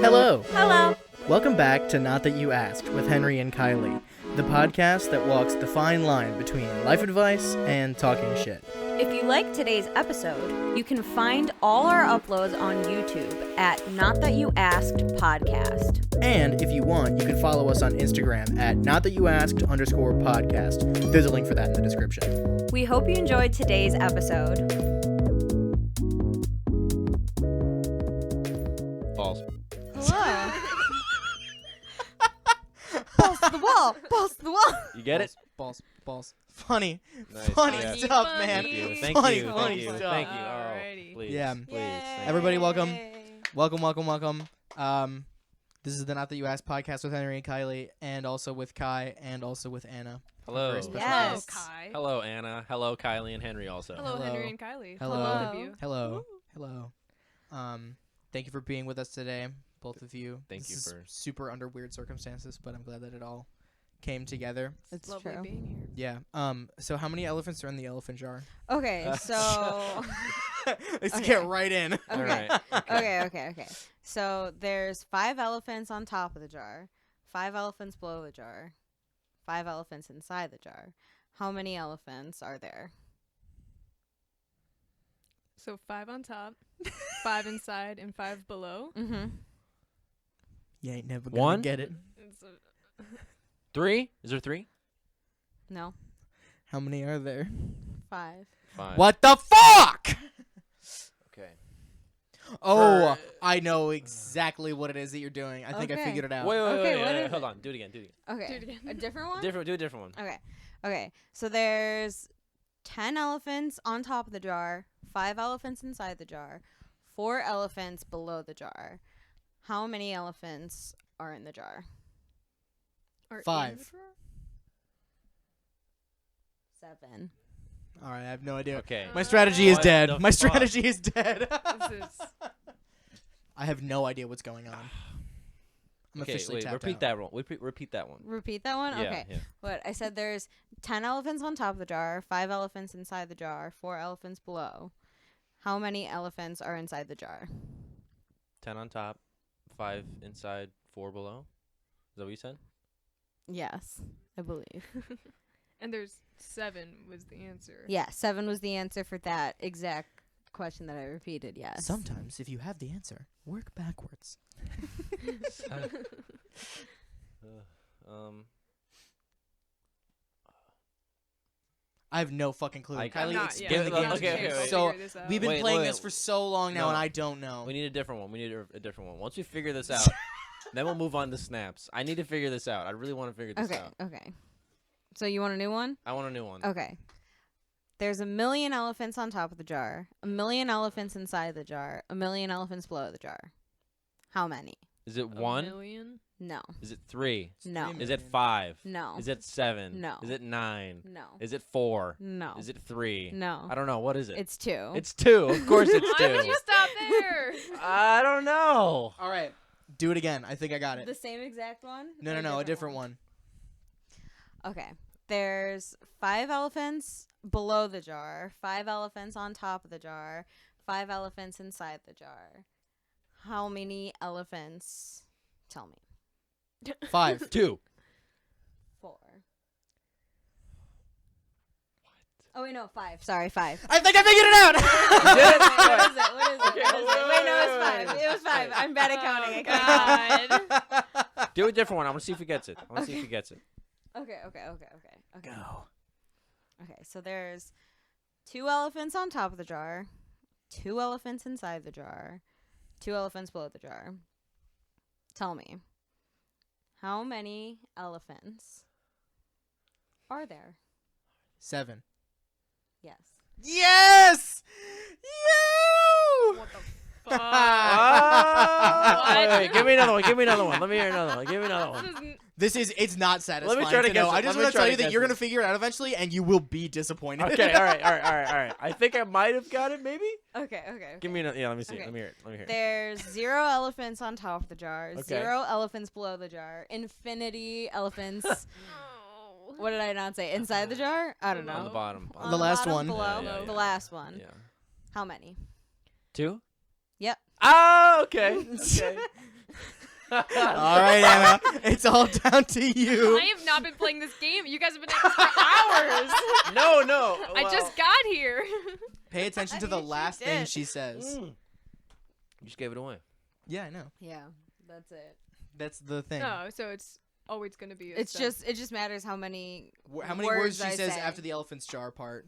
Hello. Hello. Welcome back to Not That You Asked with Henry and Kiley, the podcast that walks the fine line between life advice and talking shit. If you like today's episode, you can find all our uploads on YouTube at Not That You Asked Podcast. And if you want, you can follow us on Instagram at notthatyouasked_podcast. There's a link for that in the description. We hope you enjoyed today's episode. False. Hello. Balls to the wall. Balls to the wall. You get it? Balls. Funny. Nice. Funny Yeah. stuff, man. Thank you. Funny Thank you. stuff. Thank you. Oh, Alrighty. please. Yeah. Please. Yay. Thank Everybody, you. welcome. Welcome. This is the Not That You Asked podcast with Henry and Kiley, and also with Kai, and also with Anna. Hello. Very special Yes. Hello, Kai. Hello, Anna. Hello, Kylie and Henry also. Hello, Hello. Henry and Kiley. Hello. Both of you. Hello. Thank you for being with us today, both of you. Thank This you is for- super under weird circumstances, but I'm glad that it all came together. It's Lovely true. being Yeah. So how many elephants are in the elephant jar? Okay, so Let's Okay. get right in. All Okay. right. Okay. So there's 5 elephants on top of the jar, 5 elephants below the jar, 5 elephants inside the jar. How many elephants are there? So 5 on top, 5 inside, and 5 below. Mm-hmm. You ain't never gonna One? get it. It's 3? Is there 3? No, How many are there? 5. 5. What the fuck? Okay. Oh, For- I know exactly what it is that you're doing. I think I Okay. figured it out. Wait. Okay, what is Hold it? on. Do it again. Okay, Do it again. a different one? Do a different one. Okay. So there's 10 elephants on top of the jar, 5 elephants inside the jar, 4 elephants below the jar. How many elephants are in the jar? Or in 5. the drawer? 7. All right, I have no idea. Okay. My strategy is What dead. the My fuck? strategy is dead. This is I have no idea what's going on. I'm Okay, officially wait. tapped Repeat out. that one. Repeat that one. Repeat that one? Yeah, Okay. yeah. What? I said there's 10 elephants on top of the jar, 5 elephants inside the jar, 4 elephants below. How many elephants are inside the jar? 10 on top, 5 inside, 4 below. Is that what you said? Yes, I believe. and there's 7 was the answer. Yeah, 7 was the answer for that exact question that I repeated, yes. Sometimes, if you have the answer, work backwards. I have no fucking clue. I- Kylie, Not explain yet. the Give- game. okay, to me. okay. So Figure this out. we've been Wait, playing wait, this for so long now, no. and I don't know. We need a different one. We need a different one. Once we figure this out, then we'll move on to snaps. I need to figure this out. I really want to figure this out. Okay. So you want a new one? I want a new one. Okay. There's 1,000,000 elephants on top of the jar, 1,000,000 elephants inside the jar, 1,000,000 elephants below the jar. How many? Is it A 1? million? No. Is it 3? No. Three Is it million. 5? No. Is it 7? No. Is it 9? No. Is it 4? No. Is it 3? No. I don't know. What is it? It's 2. It's 2. Of course it's 2. Why would you stop there? I don't know. All right, do it again. I think I got the it. same exact one? No, Or a different one. Okay. There's 5 elephants below the jar, 5 elephants on top of the jar, 5 elephants inside the jar. How many elephants? Tell me. 5. 2. 4. Oh, wait, no, 5. Sorry, 5. I think I figured it out. What is it? Okay, Wait, no, it's wait. 5. It was 5. I'm bad at counting. I Oh, can't. God. Do a different one. I want to see if he gets it. Okay. Okay. Go. Okay, so there's 2 elephants on top of the jar, 2 elephants inside the jar, 2 elephants below the jar. Tell me, how many elephants are there? 7. Yes. Yes! You! What the fuck? Wait, give me another one. Let me hear another one. Give me another one. It's not satisfying. try to know. guess it. I just Let me want to try tell to you that guess you're it. going to figure it out eventually, and you will be disappointed. Okay, all right. I think I might have got it, maybe? Okay. Give me another. Yeah, let me see. Okay. Let me hear it. There's 0 elephants on top of the jar, Okay. 0 elephants below the jar, infinity elephants. Oh. What did I not say? Inside the jar? I don't On the know. bottom. On The last bottom one. Below, Yeah. the last one. Yeah. How many? 2? Yep. Oh, okay. All right, Anna. It's all down to you. I have not been playing this game. You guys have been at this for hours. No. I just got here. Pay attention to the You last thing did. she says. You just gave it away. Yeah, I know. Yeah, that's it. That's the thing. Oh, so it's always gonna be. It just matters how many How many words she I says say. after the elephant's jar part.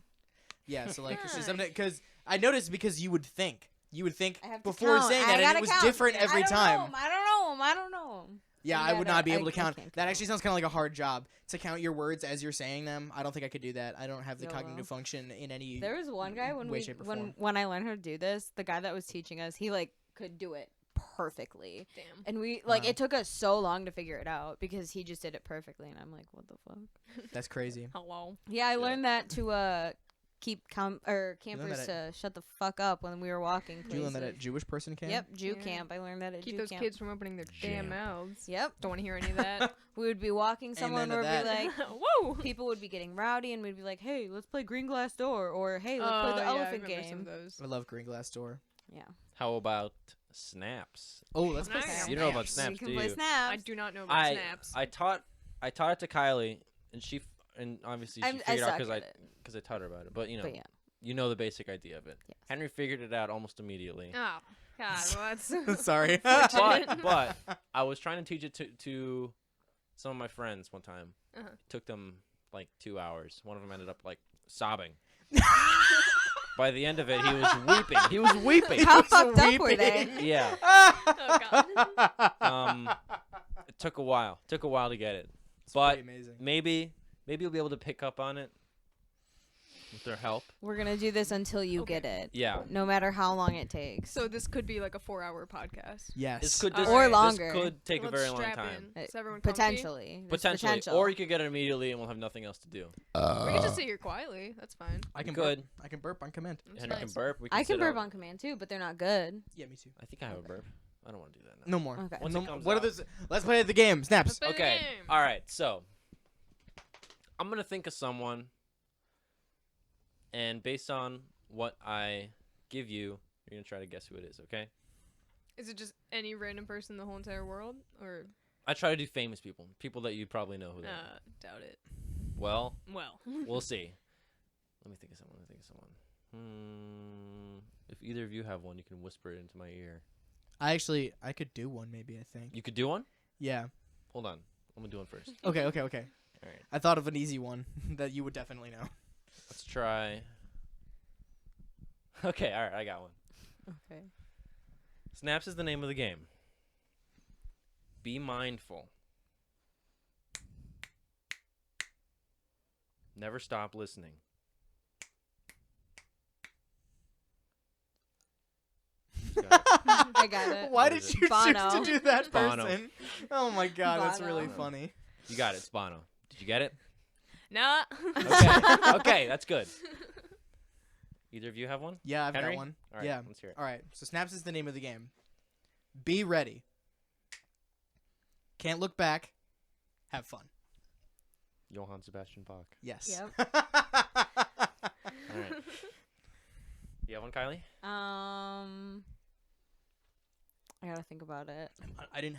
Yeah, so like, Nice. because I noticed because you would think I have to before count. saying I that, and gotta it was count. different every time. I don't know. Yeah, You I would gotta- not be able to I count. can't That count. actually sounds kind of like a hard job to count your words as you're saying them. I don't think I could do that. I don't have the No, cognitive well. function in any. There was one guy way, shape, or form. when I learned how to do this, the guy that was teaching us, he like could do it perfectly. Damn. And we like Wow. it took us so long to figure it out because he just did it perfectly and I'm like, what the fuck? That's crazy. Hello. Yeah, I Yeah. learned that to keep learned campers that to shut the fuck up when we were walking Did you learn that places. at Jewish person camp? Yep, Jew Yeah. camp. I learned that at Keep Jew those camp. kids from opening their damn Jam. mouths. Yep. Don't want to hear any of that. We would be walking somewhere and Amen we'd to be like, Whoa. people would be getting rowdy and we'd be like, hey, let's play green glass door or hey, let's play the yeah, I elephant remember some game. of those. I love Green Glass Door. Yeah. How about snaps? Oh, let's play Nice. You know about snaps. snaps, You can do play you? snaps. I do not know about I snaps. I taught it to Kylie, and and obviously she I figured out suck because at it. I taught her about it. But But yeah. you know the basic idea of it. Yes. Henry figured it out almost immediately. Oh, God. Well, that's Sorry. but I was trying to teach it to some of my friends one time. Uh-huh. It took them like 2 hours. One of them ended up like sobbing. By the end of it, he was weeping. He was weeping. How fucked up were they? Yeah. Oh, God. It took a while. Took a while to get it. It's But pretty amazing. maybe you'll be able to pick up on it with their help. We're gonna do this until you Okay. get it. Yeah. No matter how long it takes. So this could be like a 4-hour podcast. Yes. This could Or longer. This could take Let's a very long strap time. in. Is everyone comfy? Potentially. There's Potentially. potential. Or you could get it immediately and we'll have nothing else to do. We can just sit here quietly. That's fine. I can Could. burp. I can burp on command. That's Henry nice. can burp. We can I can sit burp out. on command too, but they're not good. Yeah, me too. I think I have Okay. a burp. I don't want to do that now. No more. Okay. Once No, it comes what out. are this? Let's play the game. Snaps. Let's play the Okay. game. All right. So I'm going to think of someone, and based on what I give you, you're going to try to guess who it is, okay? Is it just any random person in the whole entire world? Or, I try to do famous people that you probably know who they are. doubt it. Well, Well. we'll see. Let me think of someone. If either of you have one, you can whisper it into my ear. I could do one maybe, I think. You could do one? Yeah. Hold on. I'm going to do one first. Okay. All right. I thought of an easy one that you would definitely know. Let's try. Okay, all right, I got one. Okay. Snaps is the name of the game. Be mindful. Never stop listening. I got it. Why What did is you choose Bono. to do that Bono. person? Oh my god, that's Bono. really funny. You got it, it's Bono. Did you get it? Nah. Okay, okay, that's good. Either of you have one? Yeah, I've Henry? got one. All right, Yeah. let's hear it. All right. So snaps is the name of the game. Be ready. Can't look back. Have fun. Johann Sebastian Bach. Yes. Yep. All right. You have one, Kylie? I gotta think about it. I did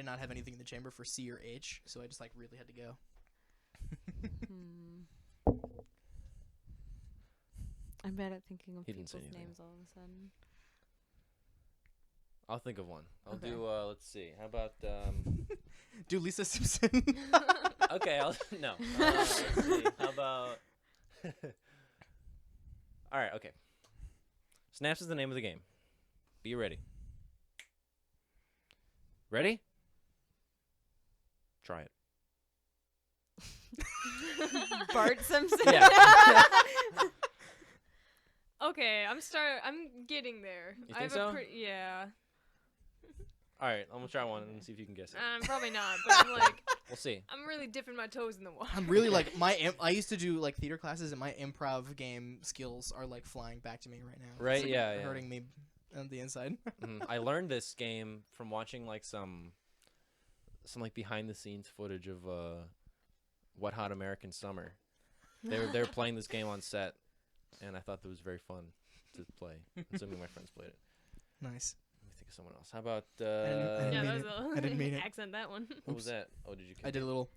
not have anything in the chamber for C or H, so I just like really had to go. I'm bad at thinking of He didn't say people's anything. names all of a sudden. I'll think of one. I'll Okay. do, let's see. How about, Do Lisa Simpson. okay, no. Let's see. How about, all right, okay. Snaps is the name of the game. Be ready. Ready? Try it. Bart Simpson. Yeah. Okay, I'm getting there. You I think have so? a pretty, yeah. All right, I'm gonna try one and see if you can guess it. Probably not, but I'm like, We'll see. I'm really dipping my toes in the water. I'm really like I used to do like theater classes, and my improv game skills are like flying back to me right now. Right? It's, like, Yeah, yeah. hurting me on the inside. I learned this game from watching like some like behind the scenes footage of Wet Hot American Summer. They were playing this game on set, and I thought that was very fun to play. Assuming my friends played it. Nice. Let me think think of someone else. How about didn't Yeah, mean that was it. a I didn't mean it. accent that one. what was that? Oh, did you? I did a little.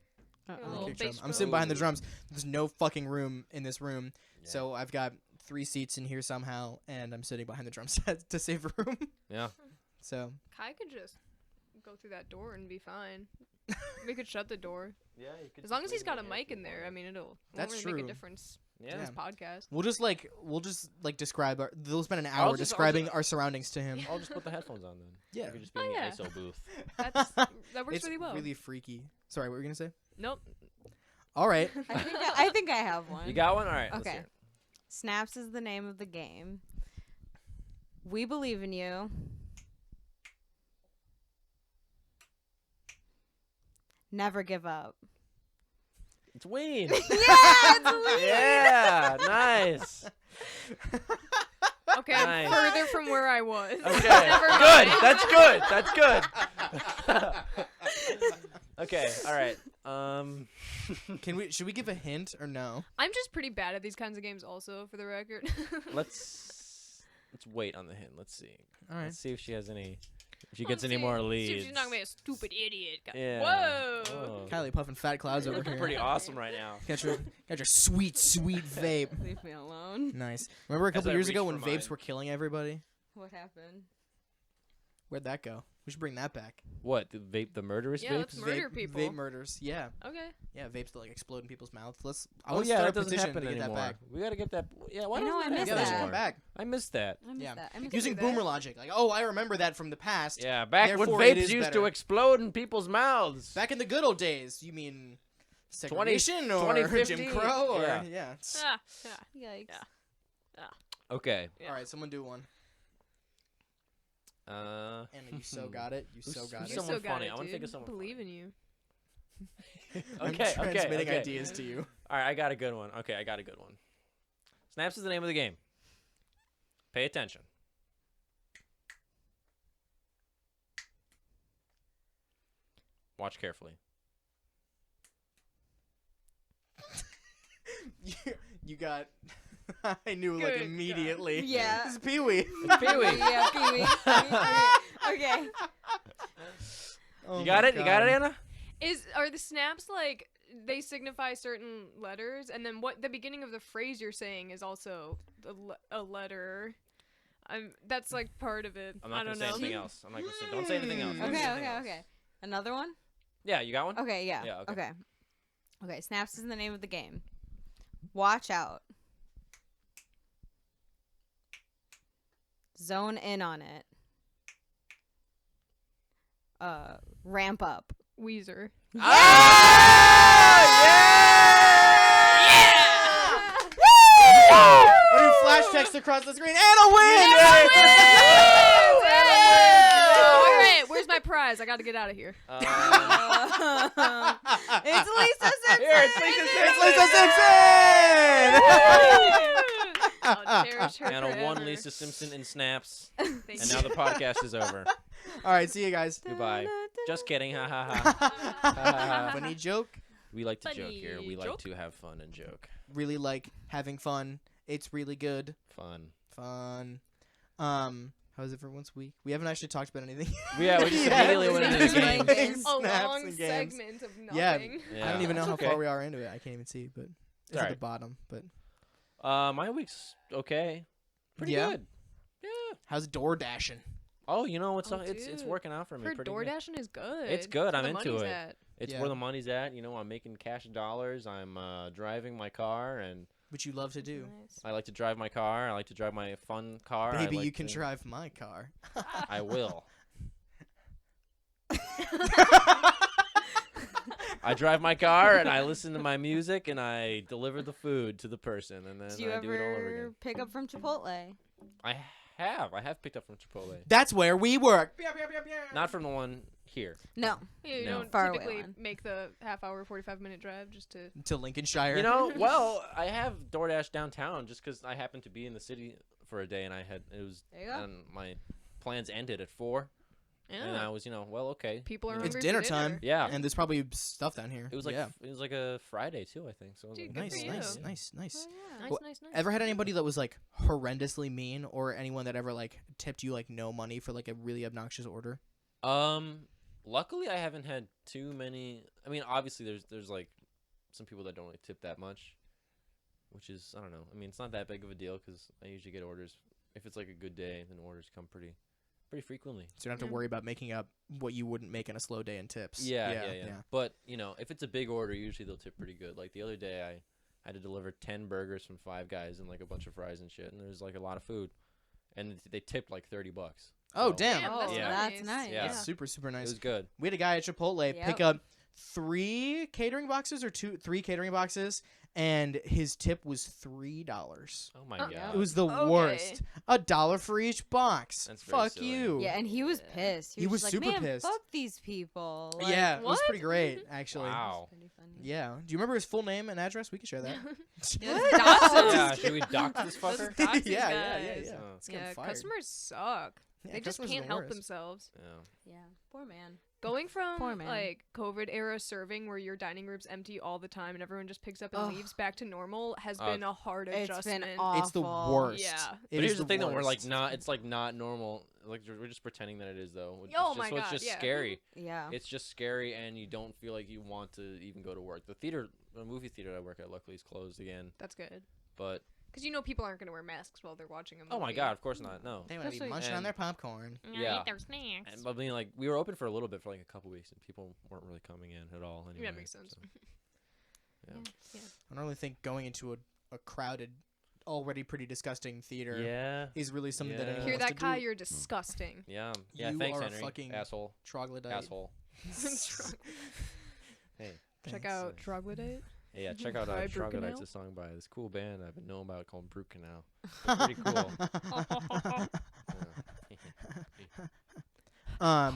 A Uh-uh. little kick drum. bass I'm drum. sitting behind the Ooh. drums. There's no fucking room in this room, Yeah. so I've got 3 seats in here somehow, and I'm sitting behind the drum set to save room. Yeah. So Kai could just go through that door and be fine. We could shut the door. Yeah. You could As long as he's got a mic in there, I mean, it won't That's really make true. a difference Yeah. to this podcast. we'll just describe our. They'll spend an I'll hour just- describing our surroundings to him. I'll just put the headphones on then. Yeah. You could just be Oh, in the yeah. ISO booth. That works It's really well. really freaky. Sorry, what were you gonna say? Nope. All right. I think I have one. You got one? All right. Let's Okay. hear it. Snaps is the name of the game. We believe in you. Never give up. It's Wayne. Yeah, it's Wayne. Yeah. Nice. Okay, I'm Nice. further from where I was. Okay. Never Good. mind. That's good. That's good. Okay. All right. Should we give a hint or no? I'm just pretty bad at these kinds of games, also, for the record. Let's wait on the hint. Let's see. All right. Let's see if she has any. If she gets any more See leads. if she's not gonna be a stupid idiot. Yeah. Whoa. Oh. Kylie puffing fat clouds You're over looking here. pretty awesome right now. Got your sweet vape. Leave me alone. Nice. Remember a As couple I years reach ago for when mine. vapes were killing everybody? What happened? Where'd that go? We should bring that back. What? The murderous Yeah, vapes? let's murder vape, people. Vape murders. Yeah. Okay. Yeah, vapes that like explode in people's mouths. I Oh want to yeah, start that a doesn't petition happen to get anymore. that back. We gotta get that. Yeah, why I know, doesn't I that missed Yeah, happen that should that. come anymore? back. I missed that. I missed Yeah. that. I missed Using that. boomer logic. Like, oh, I remember that from the past. Yeah, back when Therefore, it vapes is used better. to explode in people's mouths. Back in the good old days. You mean segregation or 2015? Jim Crow? Or, Yeah. yeah. Ah, yeah. Yikes. Yeah. Okay. Yeah. All right, someone do one. Anna, you so got it. You so got who's it. You're someone so got funny? it, I wanna think of dude. someone Believe in you. I'm Okay, transmitting okay. ideas to you. All right, I got a good one. Okay, I got a good one. Snaps is the name of the game. Pay attention. Watch carefully. You got. I knew like Good God. immediately. Yeah. This is Pee Wee. It's Pee Wee. Yeah, Pee Wee. Okay. Oh You got my it? You got it, God. Anna? Are the snaps like they signify certain letters, and then what the beginning of the phrase you're saying is also a letter? That's like part of it. I'm I not don't gonna say know. anything else. I'm not gonna say. Don't say anything else. Don't Okay, say anything okay, else. okay. Another one? Yeah, you got one? Okay, yeah. Yeah, okay. Okay. Okay, Snaps is the name of the game. Watch out. Zone in on it. Ramp up. Weezer. I do flash text across the screen. Anna wins! All right, where's my prize? I got to get out of here. It's Lisa Simpson. Here, it's Lisa It's Lisa Simpson! I'll cherish her Anna won forever. Lisa Simpson in snaps, Thank and you. now the podcast is over. All right, see you guys. Goodbye. Just kidding. Ha ha ha. Funny joke. We like to joke here. Funny We like joke. to have fun and joke. Really like having fun. It's really good. Fun. Fun. How's it for once week? We haven't actually talked about anything. Yeah, we just Yeah, immediately went into the just game. like- A Snaps long and games. segment of Yeah. nothing. Yeah. I don't even know That's how okay. far we are into it. I can't even see, but it's at alright. the bottom. But My week's okay. Pretty Yeah? good. Yeah. how's door dashing? Oh, you know it's Oh, it's dude. working out for me. Her pretty door good. dashing is good. It's good. I'm The into money's it. at. It's Yeah. where the money's at. You know, I'm making cash dollars. I'm driving my car, and Which you love to do. Nice. I like to drive my car. I like to drive my fun car. I Baby, like you can to- drive my car. I will. I drive my car and I listen to my music and I deliver the food to the person and then Do you I do it all over ever again. pick up from Chipotle? I have picked up from Chipotle. That's where we work. Not from the one here. No. You No. don't Far away typically one. make the half-hour, 45-minute drive just to. To Lincolnshire. You know, well, I have DoorDash downtown just because I happened to be in the city for a day and it was There you go. and my plans ended at 4. And I was, well, okay. People are It's hungry for dinner time. Yeah. And there's probably stuff down here. It was like a Friday too, I think. So it was Dude, like, good nice, for nice, you. nice. Oh, yeah. Nice, Well, nice. Ever had anybody that was like horrendously mean, or anyone that ever like tipped you like no money for like a really obnoxious order? Luckily I haven't had too many. I mean, obviously there's like some people that don't really tip that much, which is, I don't know. I mean, it's not that big of a deal because I usually get orders. If it's like a good day, then orders come pretty frequently. So you don't have to worry about making up what you wouldn't make in a slow day in tips. Yeah. But, if it's a big order, usually they'll tip pretty good. Like the other day I had to deliver 10 burgers from Five Guys and like a bunch of fries and shit, and there's like a lot of food. And they tipped like $30. Oh, So, damn. Damn, Oh, that's that's nice. nice. Yeah. That's super, super It nice. was good. We had a guy at Chipotle Yep. pick up 3 catering boxes or 3 catering boxes, and his tip was $3. Oh my Uh, god. It was the Okay. worst. $1 for each box. That's very Fuck silly. you. Yeah, and he was pissed. He was just super like, Man, pissed. fuck these people. Like, Yeah, it was what? pretty great, actually. Wow. Pretty funny. Yeah. Do you remember his full name and address? We can share that. Yeah, let's dox him. Yeah, should we dox this Let's fucker? dox these yeah, guys. yeah. Uh, Let's get him Yeah, fired. customers suck. Yeah, They just customers are can't the help worst. themselves. Yeah. Yeah. Poor man. Going from Poor man. like COVID era serving where your dining room's empty all the time and everyone just picks up and Ugh. leaves back to normal has Oh, been a hard It's adjustment. been awful. It's the worst. Yeah. It But is here's the thing, though. We're like worst. not. It's like not normal. Like we're just pretending that it is, though. It's Oh just, my so it's God, just yeah. scary. Yeah. It's just scary, and you don't feel like you want to even go to work. The movie theater I work at, luckily, is closed again. That's good. But Because people aren't going to wear masks while they're watching a movie. oh my god, of course not. No. They want to be Especially- munching on And- their popcorn. Yeah. Eat their snacks. And, I mean, like we were open for a little bit, for like a couple weeks, and people weren't really coming in at all. Anyway, Yeah, makes sense. so, yeah. I don't really think going into a crowded, already pretty disgusting theater Yeah. is really something that Yeah. anyone Hear wants that, to Kai? do. You're disgusting. Yeah. Yeah. You Thanks, are a Henry. fucking Asshole. Troglodyte. Asshole. Hey. Check Thanks. out Troglodyte. Hey, yeah, check out By Troglodyte's Brukenau? a song by this cool band I've been knowing about called Brukenau. They're pretty cool. Yeah.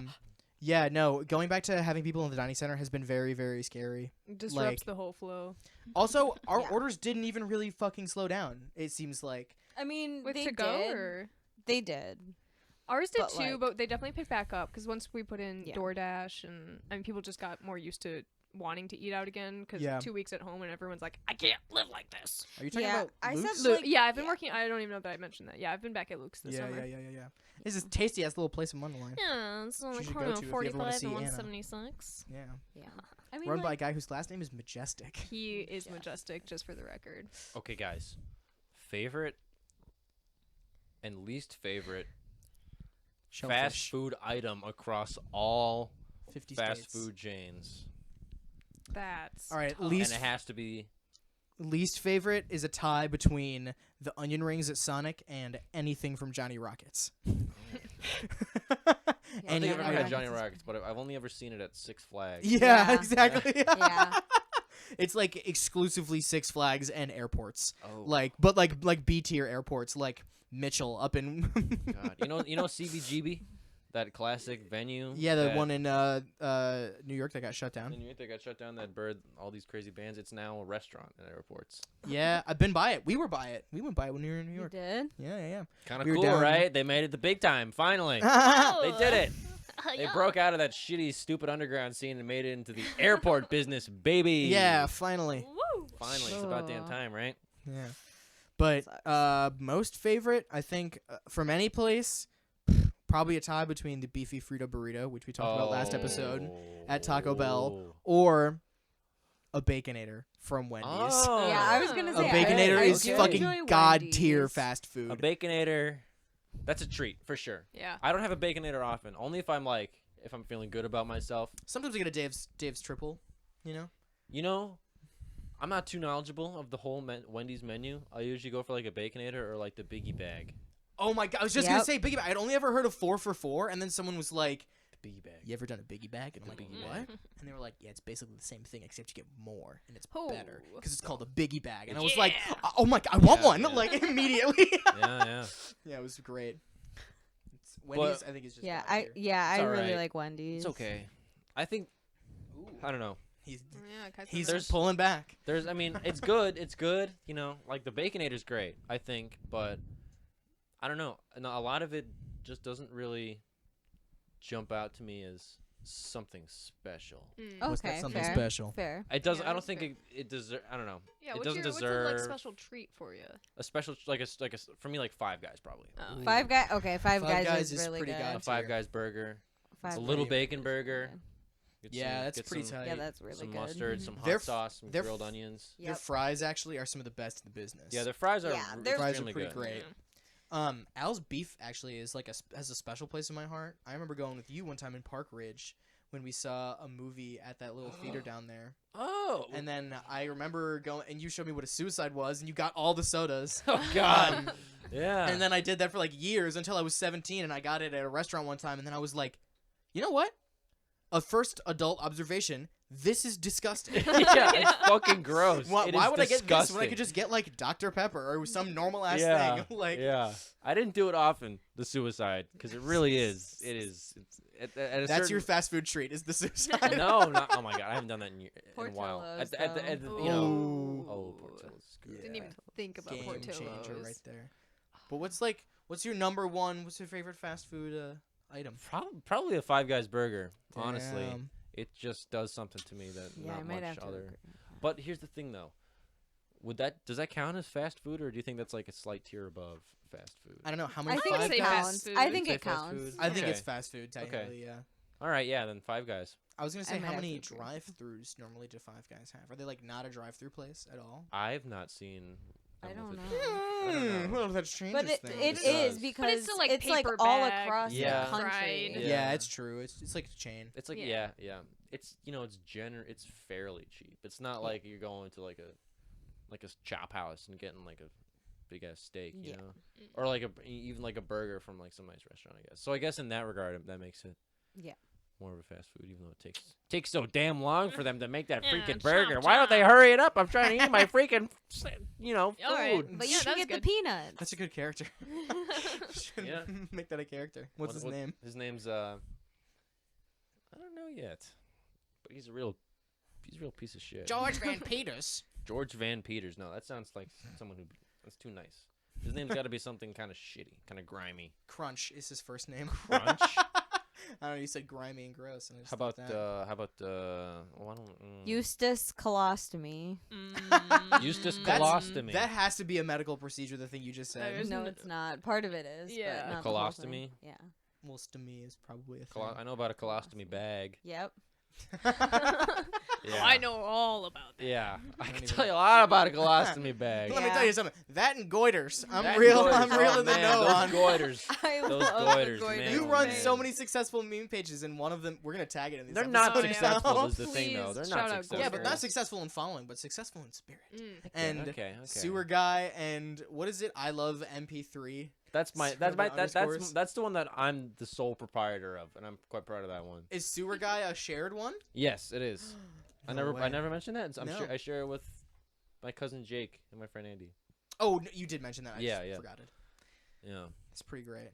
Yeah, no, going back to having people in the dining center has been very, very scary. Disrupts Like- the whole flow. Also, our Yeah. orders didn't even really fucking slow down. It seems like. I mean, With they to go did. or They did. ours did But, too, like- but they definitely picked back up because once we put in Yeah. DoorDash and people just got more used to wanting to eat out again because Yeah. 2 weeks at home and everyone's like, I can't live like this. Are you talking Yeah, about I said Luke's? Like, yeah, I've been yeah. working. I don't even know that I mentioned that. Yeah, I've been back at Luke's this Yeah, summer. yeah. This is tasty ass little place in Wonderland. Yeah, it's on You the should corner go of to if you ever wanna 45 see and Anna. 176. Yeah. Yeah. I mean, Run by a like, guy whose last name is Majestic. He is Yeah. majestic, just for the record. Okay, guys. Favorite and least favorite fast Shellfish. food item across all 50 fast states. food chains. That's All right, tough. least And it has to be. least favorite is a tie between the onion rings at Sonic and anything from Johnny Rockets. I don't think I've ever Johnny had Johnny Rockets is Rockets, but I've only ever seen it at Six Flags. Yeah, Yeah. exactly. Yeah. It's like exclusively Six Flags and airports. Oh, But like B tier airports, like Mitchell up in God. You know CBGB, that classic venue. yeah, the that- one in New York that got shut down. in New York that got shut down. That bird, all these crazy bands. It's now a restaurant at airports. Yeah, I've been by it. We were by it. We went by it when we were in New You York. did? Yeah. Kind of We were cool, down- right? They made it the big time. Finally, yeah. they did it. They broke out of that shitty, stupid underground scene and made it into the airport business, baby. Yeah, finally. Woo! Finally, it's about damn Ugh. time, right? Yeah. But Sucks. most favorite, I think, from any place, probably a tie between the beefy Frito burrito, which we talked about last episode, at Taco Bell, or a Baconator from Wendy's. Oh. Yeah, I was gonna A say Baconator I is do fucking enjoy god tier Wendy's. fast A food. Baconator. That's a treat for sure. Yeah. I don't have a Baconator often. Only if I'm feeling good about myself. Sometimes I get a Dave's triple, you know? You know, I'm not too knowledgeable of the whole Wendy's menu. I usually go for like a Baconator or like the Biggie Bag. Oh my god, I was just Yep. gonna say Biggie Bag. I'd only ever heard of 4 for $4, and then someone was like, The Biggie Bag. you ever done a Biggie Bag? And I'm The like, Biggie what? Bag. And they were like, yeah, it's basically the same thing, except you get more, and it's Oh. better. Because it's called a Biggie Bag. And I was Yeah. like, oh my god, I want Yeah, one! yeah. Like, immediately. Yeah. Yeah, it was great. Wendy's, I think, is just Yeah, god I tier. I It's really alright. like Wendy's. It's okay. I think. I don't know. He's Yeah, Kai's he's not just pulling back. I mean, it's good. It's good. You know, like the Baconator's great, I think, but I don't know. A lot of it just doesn't really jump out to me as something special. What's that Okay, something fair. special? Fair. It doesn't. Yeah, I don't that's think fair. it deserve. I don't know. Yeah, it what's doesn't what's a deserve special treat for you? a special for me like Five Guys probably. Oh. Five Guys. Okay, Five Five Guys Guys is is really pretty good. god A Five tier. Guys burger. Five A Guys little is bacon really burger. good. Get Yeah, some- that's get pretty some, tight. Yeah, that's really some good. mustard, some hot Their sauce, some their grilled f- onions. Their Yep. fries actually are some of the best in the business. Yeah, their fries are Yeah, r- their fries are extremely pretty good. great. Al's Beef actually is like has a special place in my heart. I remember going with you one time in Park Ridge when we saw a movie at that little theater down there. Oh. And then I remember going, and you showed me what a suicide was, and you got all the sodas. Oh God. Um, Yeah. And then I did that for like years until I was 17, and I got it at a restaurant one time, and then I was like, you know what? A first adult observation. This is disgusting. yeah, it's fucking gross. Why It would is I get this when I disgusting. could just get like Dr. Pepper or some normal ass yeah, thing? Like, yeah. I didn't do it often, the suicide, because it really is. It is. It's, at a that's your certain- fast food treat is the suicide. No, not. Oh my God, I haven't done that in a while. Portillo's, You know. Ooh. Oh, Portillo's. is good. Didn't even think about Game Portillo's. changer right there. But what's your number one? What's your favorite fast food item? Probably a Five Guys burger. Honestly, Damn. it just does something to me that Yeah, I not might much have to other. agree. But here's the thing, though. Does that count as fast food, or do you think that's like a slight tier above fast food? I don't know how I many. think Five it Say Guys- fast counts. food. I think Say it fast counts. food? I think Okay. it's fast food technically. Yeah. All right, yeah, then Five Guys. I was gonna I say might how have many to agree. drive-throughs normally do Five Guys have? Are they like not a drive-through place at all? I've not seen. I don't if know. it's- I don't know. Well, that changes But it things. It is does. because still, like, it's like paper all bag, across Yeah. the country. fried. Yeah, Yeah. it's true. It's like a chain. It's like Yeah. yeah. It's it's fairly cheap. It's not like you're going to like a chop house and getting like a big ass steak, you Yeah. know, or like even like a burger from like some nice restaurant, I guess. So I guess in that regard, that makes it Yeah. more of a fast food, even though it takes so damn long for them to make that Yeah, freaking chop, burger. Why don't they chop. hurry it up? I'm trying to eat my freaking food. All right. But you Yeah, should that's get the good. peanuts. That's a good character. Should Yeah. make that a character. What's his name? His name's I don't know yet, but he's a real piece of shit. George Van Peters. George Van Peters. No, that sounds like someone who. That's too nice. His name's got to be something kind of shitty, kind of grimy. Crunch is his first name. Crunch? I don't know. You said grimy and gross. And I just How thought about that. well, I don't. Eustace Colostomy. Eustace That's- colostomy. That has to be a medical procedure. The thing you just said. Isn't No, it? it's not. Part of it is. Yeah. But A not the whole colostomy? thing. Yeah. Well, stomy is probably a thing. I know about a colostomy bag. Yep. Yeah. I know all about that. Yeah, I can even- tell you a lot about a colostomy bag. Let me Yeah. tell you something. That and goiters. I'm That real. goiters. I'm real Oh, in the man, know those on. goiters. I Those love goiters, the man. You Oh, run man. so many successful meme pages, and one of them we're gonna tag it in these. They're not episodes. successful. now. Is the thing though. Please They're shout not out successful. Yeah, but not Goiters. successful in following, but successful in spirit. Mm. And okay. Sewer guy and what is it? I love MP3. That's Sewer underscores. that's the one that I'm the sole proprietor of, and I'm quite proud of that one. Is Sewer guy a shared one? Yes, it is. I No way. never mentioned that. No. I share it with my cousin Jake and my friend Andy. Oh, you did mention that. I Yeah, just yeah. forgot it. Yeah. It's pretty great.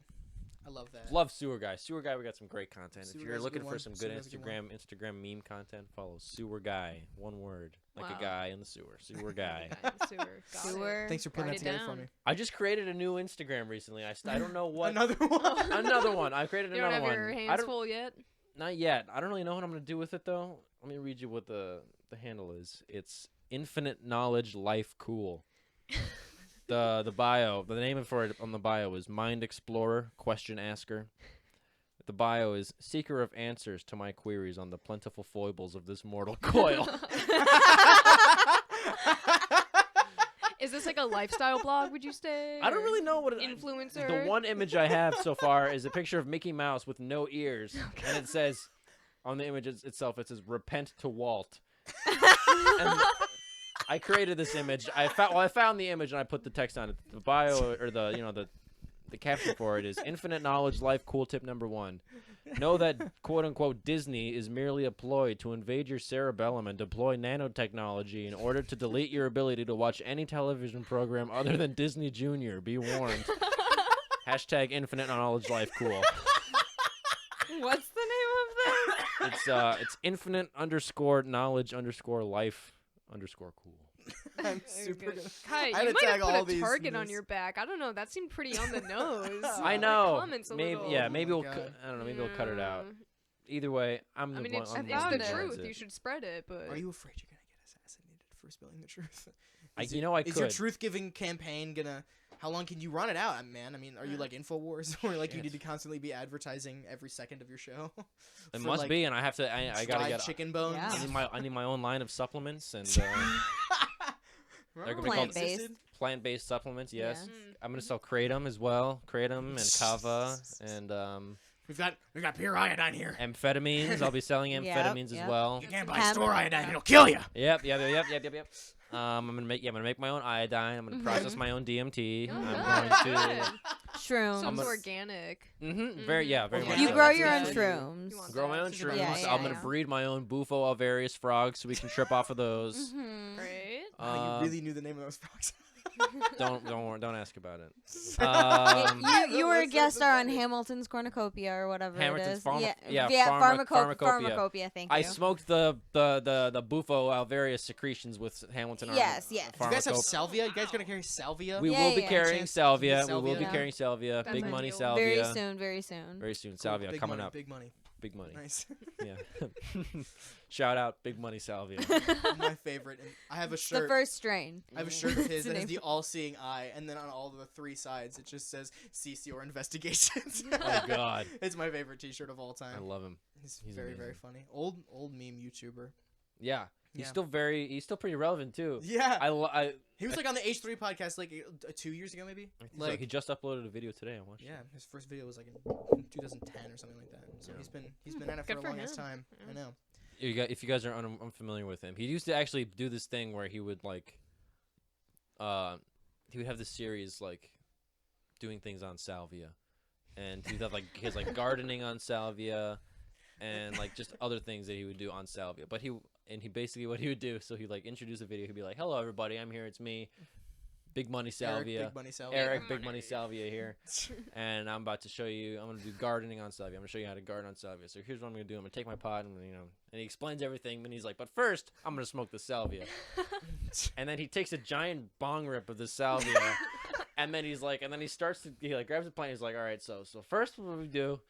I love that. Love Sewer Guy. Sewer Guy, we got some great content. Sewer If you're Guy's a looking good for one. some Sewer good Guy's a good Instagram meme content, follow Sewer Guy. One word. Like Wow. a guy in the sewer. Sewer Guy. Sewer. Got it. Sewer. Thanks for putting Write that it together for down. me. I just created a new Instagram recently. I don't know what. Another one. Another one. I created You don't another have one. your I hands don't, full yet? Not yet. I don't really know what I'm gonna do with it though. Let me read you what the handle is. It's Infinite Knowledge Life Cool. The bio, the name for it on the bio is Mind Explorer, Question Asker. The bio is Seeker of Answers to My Queries on the Plentiful Foibles of This Mortal Coil. Is this like a lifestyle blog, would you say? I don't or really know what Influencer? The one image I have so far is a picture of Mickey Mouse with no ears, and it says on the image itself, it says "Repent to Walt." And I created this image. I found the image and I put the text on it. The bio or the caption for it is Infinite Knowledge Life Cool Tip Number 1. Know that quote unquote Disney is merely a ploy to invade your cerebellum and deploy nanotechnology in order to delete your ability to watch any television program other than Disney Junior. Be warned. Hashtag Infinite Knowledge Life Cool. What's the name of this? It's infinite _knowledge _life _cool. I'm super gonna. Kai, I you had to might tag have all put a these target on news. your back. I don't know. That seemed pretty on the nose. I The know. comments a Maybe little. yeah. Oh Maybe my we'll. God. I don't know. Maybe we'll cut it out. Either way, I mean, it's I'm the one who truth. wants You it. should spread it, but Are you afraid you're gonna get assassinated for spilling the truth? I Is your could. truth-giving campaign gonna? How long can you run it out, man? I mean, are you like Infowars, or like you need to constantly be advertising every second of your show? It For, must like, be, and I have to. I gotta fried get. chicken bones. Yeah. I need my own line of supplements and they're gonna be called Plant-based. plant-based supplements. Yes, Yeah. I'm gonna sell kratom as well. Kratom and kava and We've got pure iodine here. amphetamines. I'll be selling Yep, amphetamines yep. as well. You can't buy Hemp. store iodine; it'll kill you. Yep. I'm gonna make my own iodine. I'm gonna process my own DMT. Oh, I'm good. going to. Shrooms. Sounds a- organic. Very very Okay. much. You so. grow That's your own good. shrooms. You want Grow my that. own shrooms. Yeah, yeah, I'm gonna yeah. breed my own bufo alvarius frogs so we can trip off of those. Mhm. Great. Wow, you really knew the name of those frogs. Don't ask about it. You were a What's guest the star on name? Hamilton's Cornucopia or whatever Hamilton's it is. Pharmacopoeia. Pharmacopoeia. Thank you. I smoked the bufo alvarius secretions with Hamilton. Yes, yes. Do you guys have Pharmacopoeia. salvia? You guys gonna carry salvia? We Yeah, will be yeah. carrying Chance to salvia. get We will be salvia? carrying salvia. That's Big ideal. money salvia. Very soon, very soon. Very soon. Cool. Salvia Big coming money, up. Big money. Big money. Nice. Yeah. Shout out Big Money Salvia. My favorite. And I have a The shirt. first strain. I have a shirt of his the that has name. the all-seeing eye, and then on all the three sides it just says "Cease your investigations." Oh God. It's my favorite T-shirt of all time. I love him. He's he's very very amazing. funny. Old meme YouTuber. Yeah. He's Yeah. he's still pretty relevant too. Yeah. I He was like on the H3 podcast like 2 years ago maybe. think so. Like He just uploaded a video today. I watched. yeah, it. his first video was like in 2010 or something like that. So Yeah. he's been at it for Good a for long ass him. time. I know. If you guys are unfamiliar with him, he used to actually do this thing where he would like, he would have this series like, doing things on salvia, and he'd have like his like gardening on salvia, and like just other things that he would do on salvia. But he basically what he would do, so he'd like introduce a video. He'd be like, "Hello everybody, I'm here. It's me, Big Money Salvia." Big Money Salvia. Eric, Big Money Salvia here, and I'm about to show you. I'm gonna do gardening on salvia. I'm gonna show you how to garden on salvia. So here's what I'm gonna do. I'm gonna take my pot and and he explains everything. And he's like, but first, I'm gonna smoke the salvia. And then he takes a giant bong rip of the salvia, and then he's like, and then he starts to he like grabs the plant. He's like, all right, so first what we do,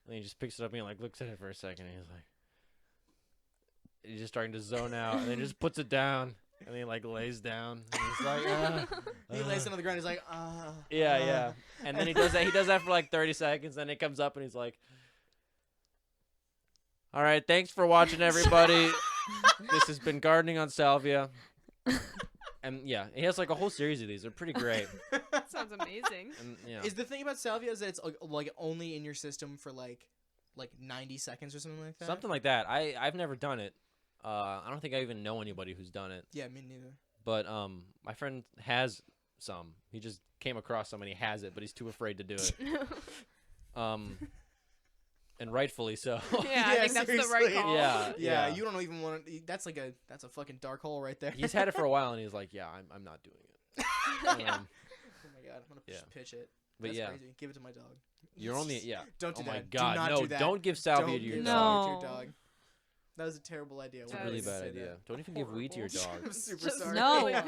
and he just picks it up and he like looks at it for a second. And he's like, he's just starting to zone out, and then he just puts it down. And he like lays down. And he's like, He lays down on the ground. He's like, yeah. And then he does that. He does that for like 30 seconds. Then it comes up and he's like, "All right, thanks for watching, everybody. This has been gardening on salvia." And yeah, he has like a whole series of these. They're pretty great. Sounds amazing. And yeah, Is the thing about salvia is that it's like only in your system for like 90 seconds or something like that? something like that. I've never done it. I don't think I even know anybody who's done it. Yeah, me neither. But my friend has some. He just came across some and he has it, but he's too afraid to do it. And rightfully so. Yeah, I think that's the right seriously. call. Yeah. Yeah, you don't even want to. That's a fucking dark hole right there. He's had it for a while and he's like, "Yeah, I'm not doing it." Oh my god, I'm gonna Yeah. just pitch it. But That's yeah, crazy. Give it to my dog. you're only Don't do Oh that. my Do God, not no! do that. Don't give salvia Don't to your give dog. salvia to No. your dog. That was a terrible idea. It's Why a did really I bad say idea. that? Don't even give weed to your dog. I'm super Just sorry. No.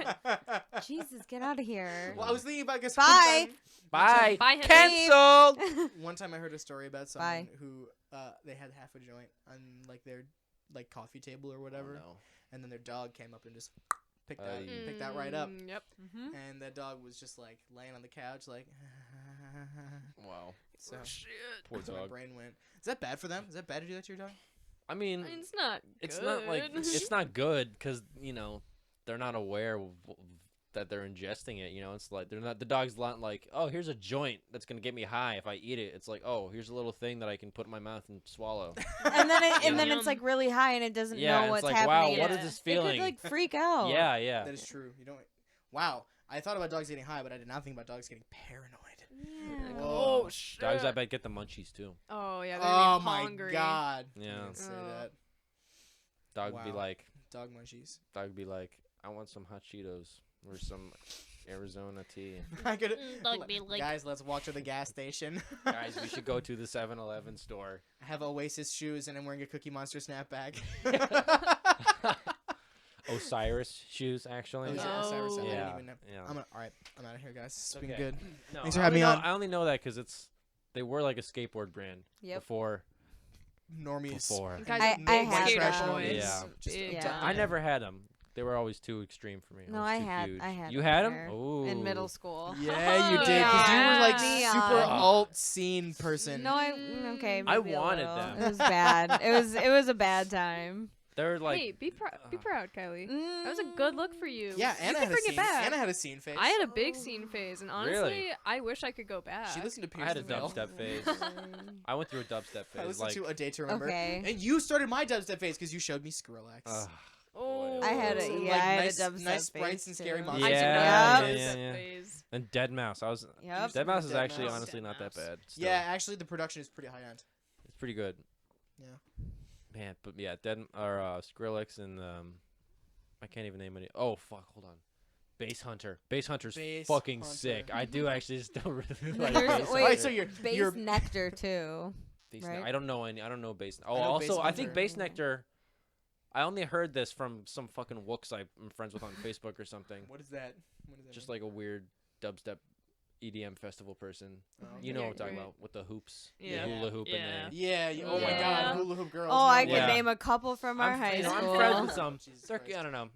Jesus, get out of here. Well, I was thinking about guess Bye. Bye. Bye, Henry. Cancelled. One time I heard a story about someone Bye. who they had half a joint on like their like coffee table or whatever, Oh, and then their dog came up and just picked that Aye. picked that right up, Yep. Mhm. and that dog was just like laying on the couch like. no. Wow. So Shit. Poor that's where my dog. brain went. Is that bad for them? Is that bad to do that to your dog? I mean, It's not. it's not like good. it's not good because they're not aware that they're ingesting it. It's like they're not. The dog's not like, oh, here's a joint that's gonna get me high if I eat it. It's like, oh, here's a little thing that I can put in my mouth and swallow. And then Yeah. it's like really high and it doesn't Yeah, know it's what's like, happening. wow, what Yeah. is this It feeling? could like freak out. Yeah, yeah. That is true. You don't. Wow. I thought about dogs getting high, but I did not think about dogs getting paranoid. Yeah. Whoa. Oh shit. Dogs, I bet, get the munchies too. Oh yeah. They're Oh gonna be my hungry. god. Yeah. Don't say Oh. that. Dog would be Wow. like, Dog munchies. I want some hot Cheetos or some Arizona tea. I could. Dog be like- Guys, let's walk to the gas station. Guys, we should go to the 7-Eleven store. I have Oasis shoes and I'm wearing a Cookie Monster snapback. Osiris shoes, actually. Oh, yeah. Cyrus, I Oh. didn't Yeah. even know. Yeah. All right, I'm out of here, guys. It's been Okay. good. No, Thanks for I having me only know- on. I only know that because they were like a skateboard brand Yep. before. Normies. Before. Guys, I big had skater that. boys. Yeah. Just Big Yeah. time. I never had them. They were always too extreme for me. No, was I too had- huge. I had You a had them? pair Oh. in middle school. Yeah, you did, because you were like Yeah. super Neon. alt scene person. No, okay. I maybe a wanted little. them. It was bad. It was a bad time. They're like. Hey, be proud, Kylie. That was a good look for you. Yeah, you Anna can had a bring scene. it back. Anna had a scene face. I had a big scene phase, and honestly, Really? I wish I could go back. She listened to Pierce I had a the Veil. dubstep phase. I went through a dubstep phase. I listened like, to A Day to Remember. Okay. And you started my dubstep phase because you showed me Skrillex. Oh, I had a So, yeah, like, I had nice- a dubstep nice sprites phase and scary too. monsters. I did not Yeah, have a yeah, dubstep yeah. phase. And Dead Mouse. Yep. Dead Mouse is Dead actually Mouse. honestly Dead not that Mouse. bad. Still. Yeah, actually, the production is pretty high end. It's pretty good. Yeah. Man, but yeah, Skrillex and I can't even name any. Oh fuck, hold on. Bass Hunter. Bass Hunter's Bass fucking Hunter. sick. I do actually still really like There's- Bass wait, Hunter. so you're Base Nectar too. Bass right? I don't know any. I don't know Bass. Oh, I know also Bass I think Hunter. Bass Nectar. I only heard this from some fucking wooks I'm friends with on Facebook or something. What is that? What is that? Just like a weird dubstep EDM festival person. Oh, You know what I'm Right, talking right. about with the hoops, Yeah. the hula hoop, Yeah. and the. Yeah. Oh my Yeah. God. Hula hoop girls. Oh, I no could Yeah. way. name a couple from our high I'm school. friends with some. Jesus They're, Christ. I don't know.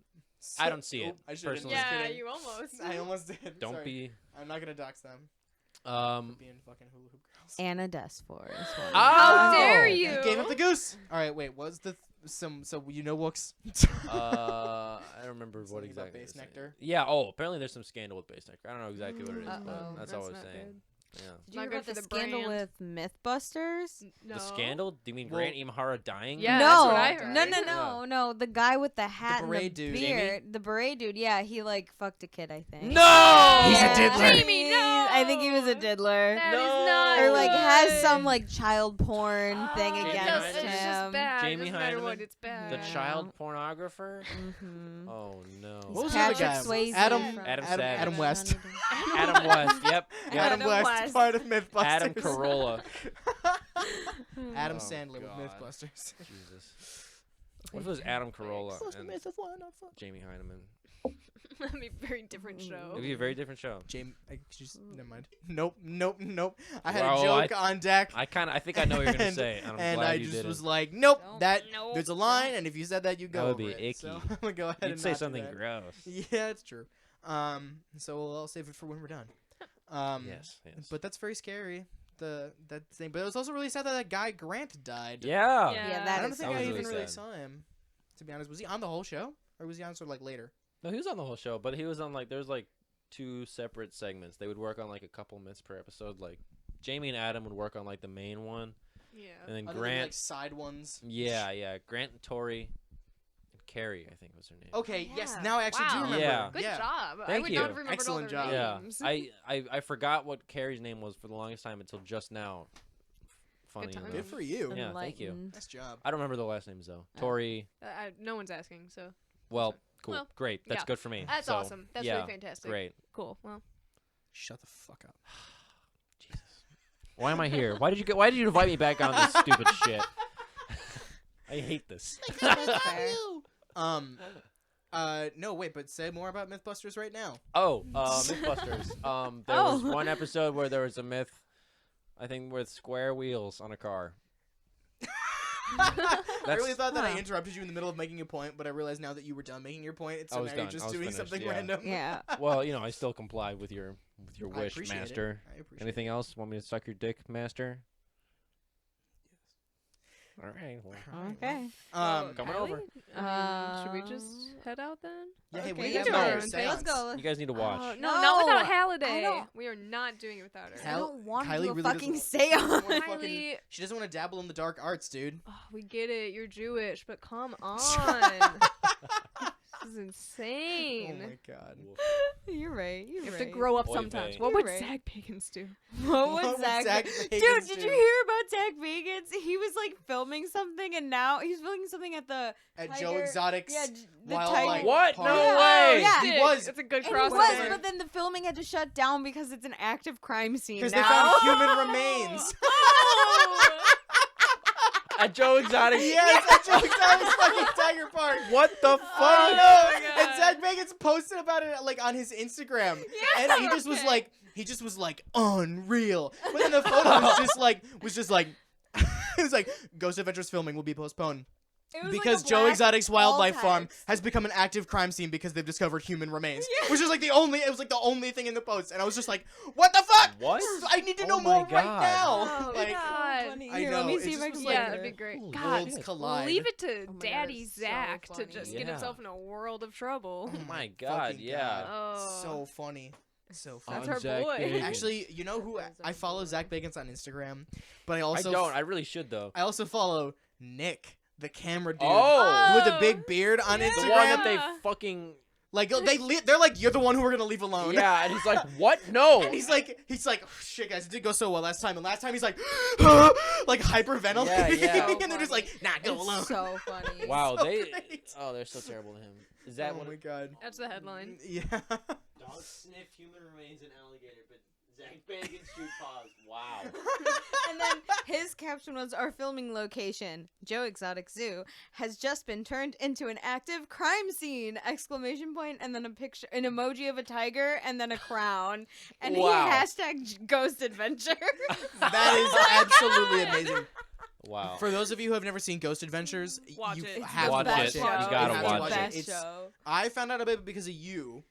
I don't see it, I should've- personally. just Yeah, kidding. you almost. I almost did. Don't Sorry. be. I'm not gonna dox them. Being fucking hula hoop girls. Anna DESFOR is one. How Oh! dare You you? gave up the goose. All right, wait. What's the so you know Wooks? I don't remember what Something about exactly. Bass they're saying. Nectar? Yeah. Oh, apparently there's some scandal with Bass Nectar. I don't know exactly what it is, Uh-oh. but that's all I was not saying. good. Yeah. Did you Not hear good about for the the scandal brand. with Mythbusters? No. The scandal? Do you mean Well- Grant Imahara dying? Yeah, no, that's what I heard. no. The guy with the hat and the beret dude. beard, the beret dude. Yeah, he like fucked a kid. I think. No! He's a Yeah. diddler. Jamie, no! I think he was a diddler. That is No! not Or like has good. some like child porn thing Oh, against it's just him. bad. Jamie Doesn't matter what, Heineman, it's bad. The Yeah. child pornographer? Mm-hmm. Oh, no. What was Patrick the other guy? Swayze Adam- from- Adam Adam Savage. West. Adam West. Yep. Adam Adam West, West. part of Mythbusters. Adam Carolla. Adam Oh, Sandler God. with Mythbusters. Jesus. What if it was Adam Carolla and Jamie Heineman? That'd be a very different show. It'd be a very different show. James, never mind. Nope. I had Well, a joke on deck. I think I know what you're gonna And- say. And I'm and glad I you just did was it. like, nope, Nope. Nope. there's a line, and if you said that, you go. That would over be it. So icky. I'm gonna go ahead You'd and say not do something that. gross. Yeah, it's true. So I'll save it for when we're done. Yes. But that's very scary. That thing. But it was also really sad that that guy Grant died. Yeah. Yeah, I that don't is think That I was even really really sad. saw him. To be honest, was he on the whole show, or was he on sort of like later? No, he was on the whole show, but he was on like there's like 2 separate segments. They would work on like a couple minutes per episode. Like Jamie and Adam would work on like the main one, Yeah. and then Other than, Grant. like side ones. Yeah. Grant and Tori, and Carrie, I think was her name. Okay. Yes. Yeah. Now I actually do Wow. remember. Yeah. Good yeah. job. I Thank would you. not have remembered Excellent all job. their Yeah, names. I forgot what Carrie's name was for the longest time until just now. Funny. times. enough. Good for you. Yeah, thank you. Enlightened. Nice job. I don't remember the last names though. Tori. No one's asking, so Well, cool. Well, Great. That's yeah. good for me. that's So, awesome. That's yeah, really fantastic. Great. Cool. Well, Shut the fuck up. Jesus. Why am I here? Why did you invite me back on this stupid shit? I hate this. That's fair. No, wait, but say more about Mythbusters right now. Oh, Mythbusters. There was one episode where there was a myth, I think, with square wheels on a car. I really thought that I Huh. interrupted you in the middle of making a point, but I realize now that you were done making your point, I so was now you're done. just I was doing finished, something yeah. random. Yeah. Well, I still comply with your I wish, appreciate it. master. I appreciate Anything else? Want me to suck your dick, master? All right. Well, Okay. Coming Kylie? over. Should we just head out then? Yeah, hey, Okay, we yeah, have do no our more own thing. seance. Let's go. you guys need to watch. No, not without No, Halliday. don't- We are not doing it without her. I Hal- don't want to Kylie do a really fucking doesn't seance. want to fucking- Kylie, She doesn't want to dabble in the dark arts, dude. oh, we get it. You're Jewish, but come on. This is Oh insane. my god. You're right. You're You have right. to grow up Oy sometimes. vey. What You're would right. Zach Bagans do? What What was would Zach? Zach Dude, Bagans did do? you hear about Zach Bagans? He was like filming something, and now he's filming something at the At Joe Tiger- Exotic's yeah, the wildlife Tiger. What? park. No Yeah. way. Yeah. He Dick. was. It's a good And he crossover. was, but then the filming had to shut down because it's an active crime scene Because now. they found human remains. Oh! At Joe Exotic. Yes, at Joe Exotic's fucking Tiger Park. What the fuck? I my know. God. And Zach Bagans posted about it like on his Instagram, and he just was like, unreal. But then the photo was just like, it was like Ghost Adventures filming will be postponed. It was Because like a Joe black Exotic's wildlife alt farm text. has become an active crime scene because they've discovered human remains, Yeah. which is like the only thing in the post, and I was just like, what the fuck? What? I need to Oh know my more right God. now. Oh, Like, God. so funny. I Here, know, let me it's see if I just can like- Yeah, find that'd be it. great. Holy God, worlds shit. collide. leave it to Oh my God, Daddy it's so Zach to funny. just get Yeah. himself in a world of trouble. Oh my God, Fucking yeah. God. Oh. So funny. So funny. That's our Zach boy. Bagans. Actually, you know who I follow Zach Bagans on Instagram, but I I also don't. I really should though. I also follow Nick, the camera dude, Oh, with the big beard on the Instagram. one that they Yeah. fucking Like they're like, you're the one who we're gonna leave alone. yeah, and he's like, what? No. And he's like, oh, shit, guys, it did go so well last time. And last time he's like, like hyperventilating, Yeah, yeah. and they're just like, nah, go It's alone. so funny. Wow, so they. great. Oh, they're so terrible to him. Is that oh what? my god. That's the headline. Yeah. Dog sniff human remains in alligator, but Zach Bagans shoot paws. Wow. And then his caption was, "Our filming location, Joe Exotic Zoo, has just been turned into an active crime scene!" Exclamation point, and then a picture, an emoji of a tiger, and then a crown, and Wow. he hashtag Ghost Adventure. That is absolutely amazing. Wow. For those of you who have never seen Ghost Adventures, Watch you it. It's have the to Watch watch it. it. You Show. gotta It's watch the it. best It's- show. I found out about it because of you.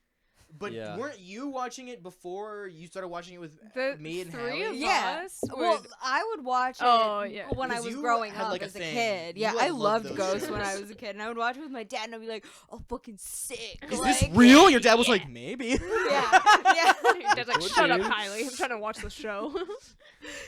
But Yeah. weren't you watching it before you started watching it with The me and three Hallie? of Yeah. us Well, would- I would watch it Oh, yeah. when I 'Cause was you growing had, up like, a as a thing. kid. You, Yeah, like, I loved loved those Ghost when I shows. was a kid, and I would watch it with my dad, and I'd be like, "Oh, fucking sick!" Is like, this real? Your dad was like, maybe. Yeah, yeah. Your dad's like, Could shut up, be. Kylie. I'm trying to watch the show.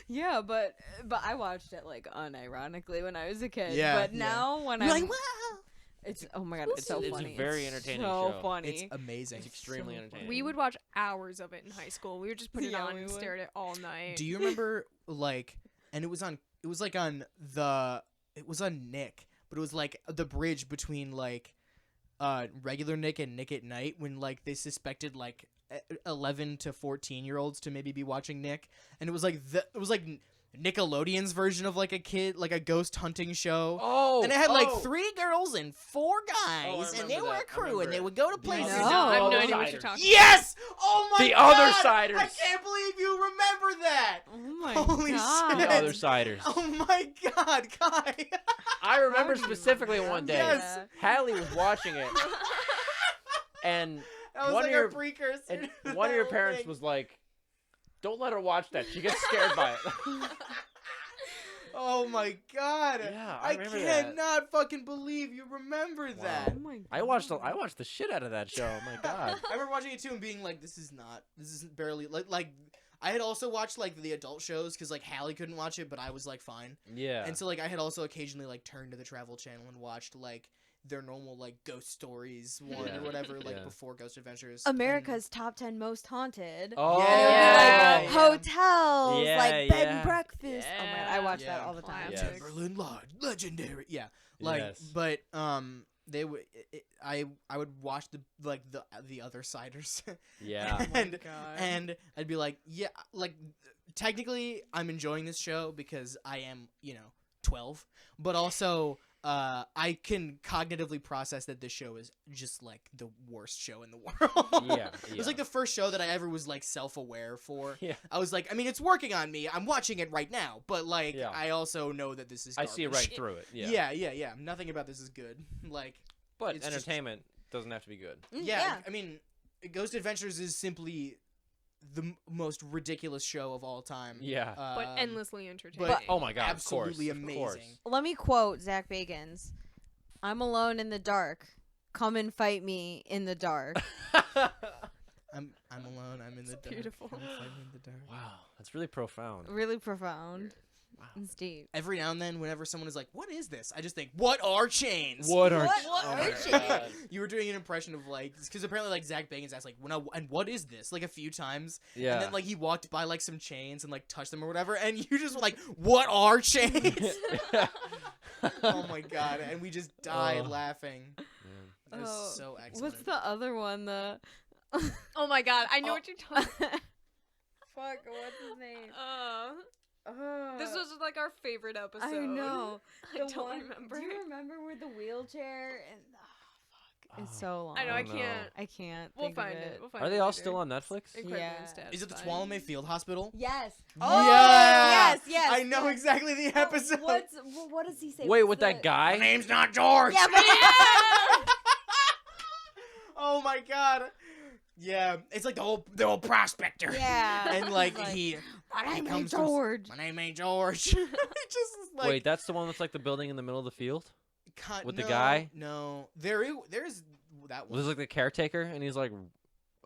Yeah, but I watched it like unironically when I was a kid. Yeah, But yeah. now when You're I'm like, wow. it's oh my god, it's so It's a funny. very It's entertaining so show. funny. It's amazing. It's extremely So entertaining. We would watch hours of it in high school. We would just put it Yeah, on we and would. stare at it all night. Do you remember like, and it was on Nick, but it was like the bridge between like regular Nick and Nick at Night when like they suspected like 11 to 14-year-olds to maybe be watching Nick, and it was like Nickelodeon's version of like a kid, like a ghost hunting show. Oh. And it had like 3 girls and 4 guys, and they remember were that. a I crew, remember and they it. would go to The places. Other No. I have no Siders. idea what you're talking Yes! Oh my The god! Other Siders. I can't believe you remember that! Oh my Holy god. shit. The Other Siders. Oh my god, Kai! I remember do you specifically one remember day. Yes. Hallie was watching it, and That was One like of your- a precursor. and to one of that your whole parents thing. was like, "Don't let her watch that. She gets scared by it." Oh my god! Yeah, I I remember that. cannot fucking believe you remember that. Oh my god. I watched the shit out of that show. Oh my god. I remember watching it too and being like, this is barely like. I had also watched like the adult shows because like Hallie couldn't watch it, but I was like fine. Yeah. And so like I had also occasionally like turned to the Travel Channel and watched like their normal like Ghost Stories one Yeah. or whatever like Yeah. before Ghost Adventures. America's top 10 most haunted. Oh. Yeah. And it would be, like Yeah. hotels, Yeah, like bed and yeah. breakfast. Oh my god, I watch that Yeah. all the time. Yes. Classic. Timberland Lodge, legendary. Yeah, like Yes. but they would I would watch the Other Siders. Yeah. and God. and I'd be like, yeah, like technically I'm enjoying this show because I am 12, but also I can cognitively process that this show is just like the worst show in the world. Yeah. It was like the first show that I ever was like self-aware for. Yeah. I was like, I mean, it's working on me. I'm watching it right now, but like, Yeah. I also know that this is. I see it garbage. right through it. Yeah. Yeah. Nothing about this is good. Like, But It's just- entertainment doesn't have to be good. yeah. I mean, Ghost Adventures is simply the most ridiculous show of all time. Yeah. but Um, endlessly entertaining. but- Oh my god. absolutely of course. amazing. Let me quote Zach Bagans. "I'm alone in the dark. Come and fight me in the dark." Of course. I'm alone. I'm in the dark. beautiful. I'm fighting in the dark. Wow, that's really profound. Really profound. Wow. It's deep. Every now and then, whenever someone is like, "What is this?" I just think, "What are chains?" What are What Oh are my chains? God. You were doing an impression of like, because apparently like Zach Bagans asked like, and what is this? Like a few times, Yeah. and then like he walked by like some chains and like touched them or whatever, and you just were like, "What are chains?" Oh my god! And we just died Oh. laughing. That was Oh, so excellent. What's the other one? The Oh my god, I know Oh. what you're talking. fuck. What's his name? This was like our favorite episode. I know. I don't remember. Do you remember where the wheelchair and fuck? It's so long. I know. I don't know. can't. I can't. We'll think find of it. We'll find Are it they all later. still on Netflix? Incredible Yeah. Stats Is it the by- Tuolumne Field Hospital? Yes. Yeah. Yes. Yes. I know yes. exactly the episode. What does he say? Wait, What's with that My guy? name's not George. Yeah, but Oh my god. Yeah, it's like the old prospector. yeah. And like Like, he my name comes is from- George. My name ain't George. It just is like Wait, that's the one that's like the building in the middle of the field? with the no, guy? No, there's that one. Was like the caretaker, and he's like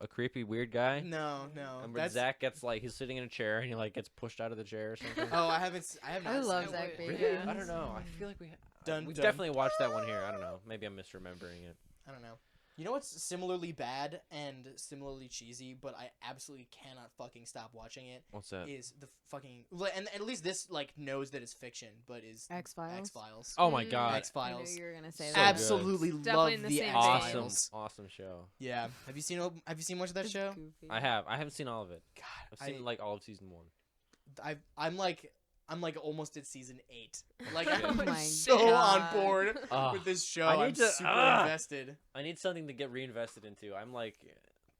a creepy weird guy. No. And when That's Zach gets like he's sitting in a chair and he like gets pushed out of the chair or something. oh, I haven't. I have not. I love seen Zach it. Baker. Really? Yeah. I don't know. I feel like we Dun, we dun. definitely watched that one here. I don't know. Maybe I'm misremembering it. I don't know. You know what's similarly bad and similarly cheesy, but I absolutely cannot fucking stop watching it? What's that? Is the fucking and at least this like knows that it's fiction, but is X-Files. X-Files. Oh my Mm. god. X I knew Files. you were gonna say So that. Absolutely It's love definitely in the the same X-Files. Awesome show. Yeah. Have you seen much of that It's show? goofy. I have. I haven't seen all of it. God, I've seen like all of season 1. I'm like almost at season 8. Like Okay. I'm Oh my so God. on board Ugh. with this show. I need I'm to- super ugh. invested. I need something to get reinvested into. I'm like,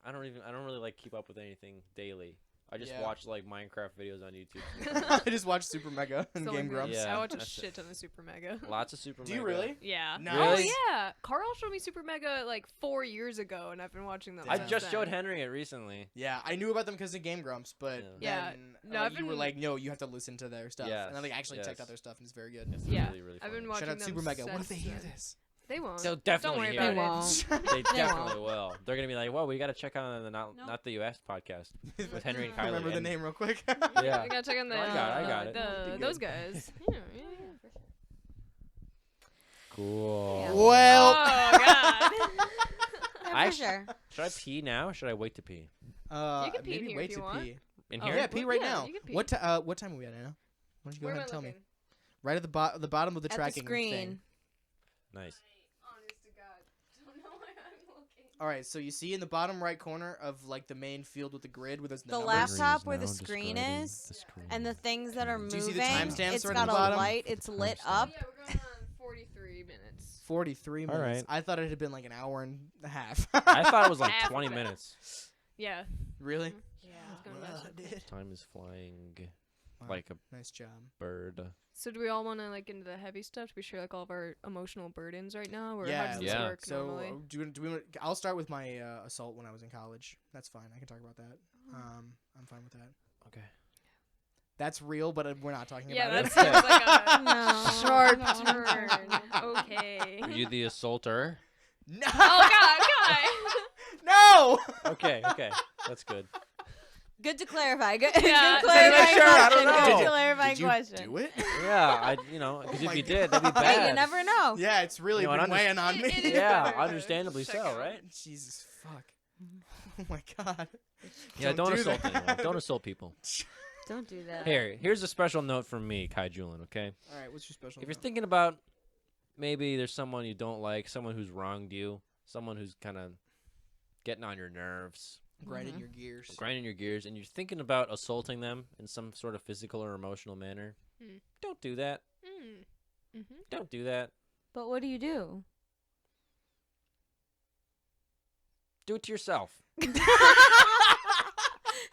I don't really like keep up with anything daily. I just Yeah. watch like Minecraft videos on YouTube. I just watched Super Mega and Still Game in Grumps. Yeah. I watch a that's shit ton of Super Mega. Lots of Super. Do you Mega. really? Yeah. Nice. Really? Oh yeah. Carl showed me Super Mega like 4 years ago, and I've been watching them. I Damn. just since showed then. Henry it recently. Yeah, I knew about them because of Game Grumps, but Yeah. then No, I've you were been- like, no, you have to listen to their stuff. Yes, And I like actually checked yes. out their stuff, and it's very good. It's Yeah. really, really I've been funny. watching Shout out them Super Mega. What if they since hear then. this? They won't. They'll Don't definitely worry hear They about it. won't. They They definitely won't. will. They're gonna be like, "Well, we gotta check on the Nope. not the US podcast with Henry and Kylie." Remember the and- name real quick. Yeah. We gotta check on the. I got it. Be Those good. guys. Yeah. Cool. Yeah. Well, Oh god. Yeah, I for sure. Should I pee now or should I wait to pee? You can pee in maybe here wait if you to want. pee. In Oh, here? Yeah, pee right yeah, now. you can pee. What time are we at, Anna? Why don't you go Where ahead am I and tell me? looking? Right at the bottom of the At tracking the screen. thing. Nice. Honest to God, don't know why I'm looking. All right, so you see in the bottom right corner of like the main field with the grid with those The numbers? laptop where the screen is, and the things that are Do you see moving, the timestamps it's right got at the a bottom? light. It's lit Timestamp. up. Yeah, we're going on 43 minutes. 43 minutes. All right. I thought it had been like an hour and a half. I thought it was like Half 20 of it. minutes. Really? Yeah. Yeah. It's going Well, fast. I did. Time is flying Wow, like a nice job. bird. So do we all want to like into the heavy stuff? Do we share like all of our emotional burdens right now, or how Yeah. does this Yeah. work So normally? do we want, I'll start with my assault when I was in college. That's fine. I can talk about that. I'm fine with that. Okay. That's real, but we're not talking Yeah, about that it. seems like a No. sharp turn. Okay. Are you the assaulter? No. Oh God, guy. No. Okay, that's good. Good to clarify. Good, Yeah. good Say clarifying that, sure, I question. don't know. Good clarifying Did you question. do it? Yeah, because Oh if my you did, that'd be God. bad. Hey, you never know. Yeah, it's really You know, been and weighing on me. It is Yeah, better to understandably check so, out. right? Jesus fuck. Oh my god. Yeah, don't do assault that. anyone. Don't assault people. Don't do that. Here's a special note from me, JUHLIN, okay? All right, what's your special? If you're note? thinking about maybe there's someone you don't like, someone who's wronged you, someone who's kind of getting on your nerves, grinding your gears. grinding your gears, and you're thinking about assaulting them in some sort of physical or emotional manner, Hmm. don't do that. Mm-hmm. Don't do that. But what do you do? Do it to yourself.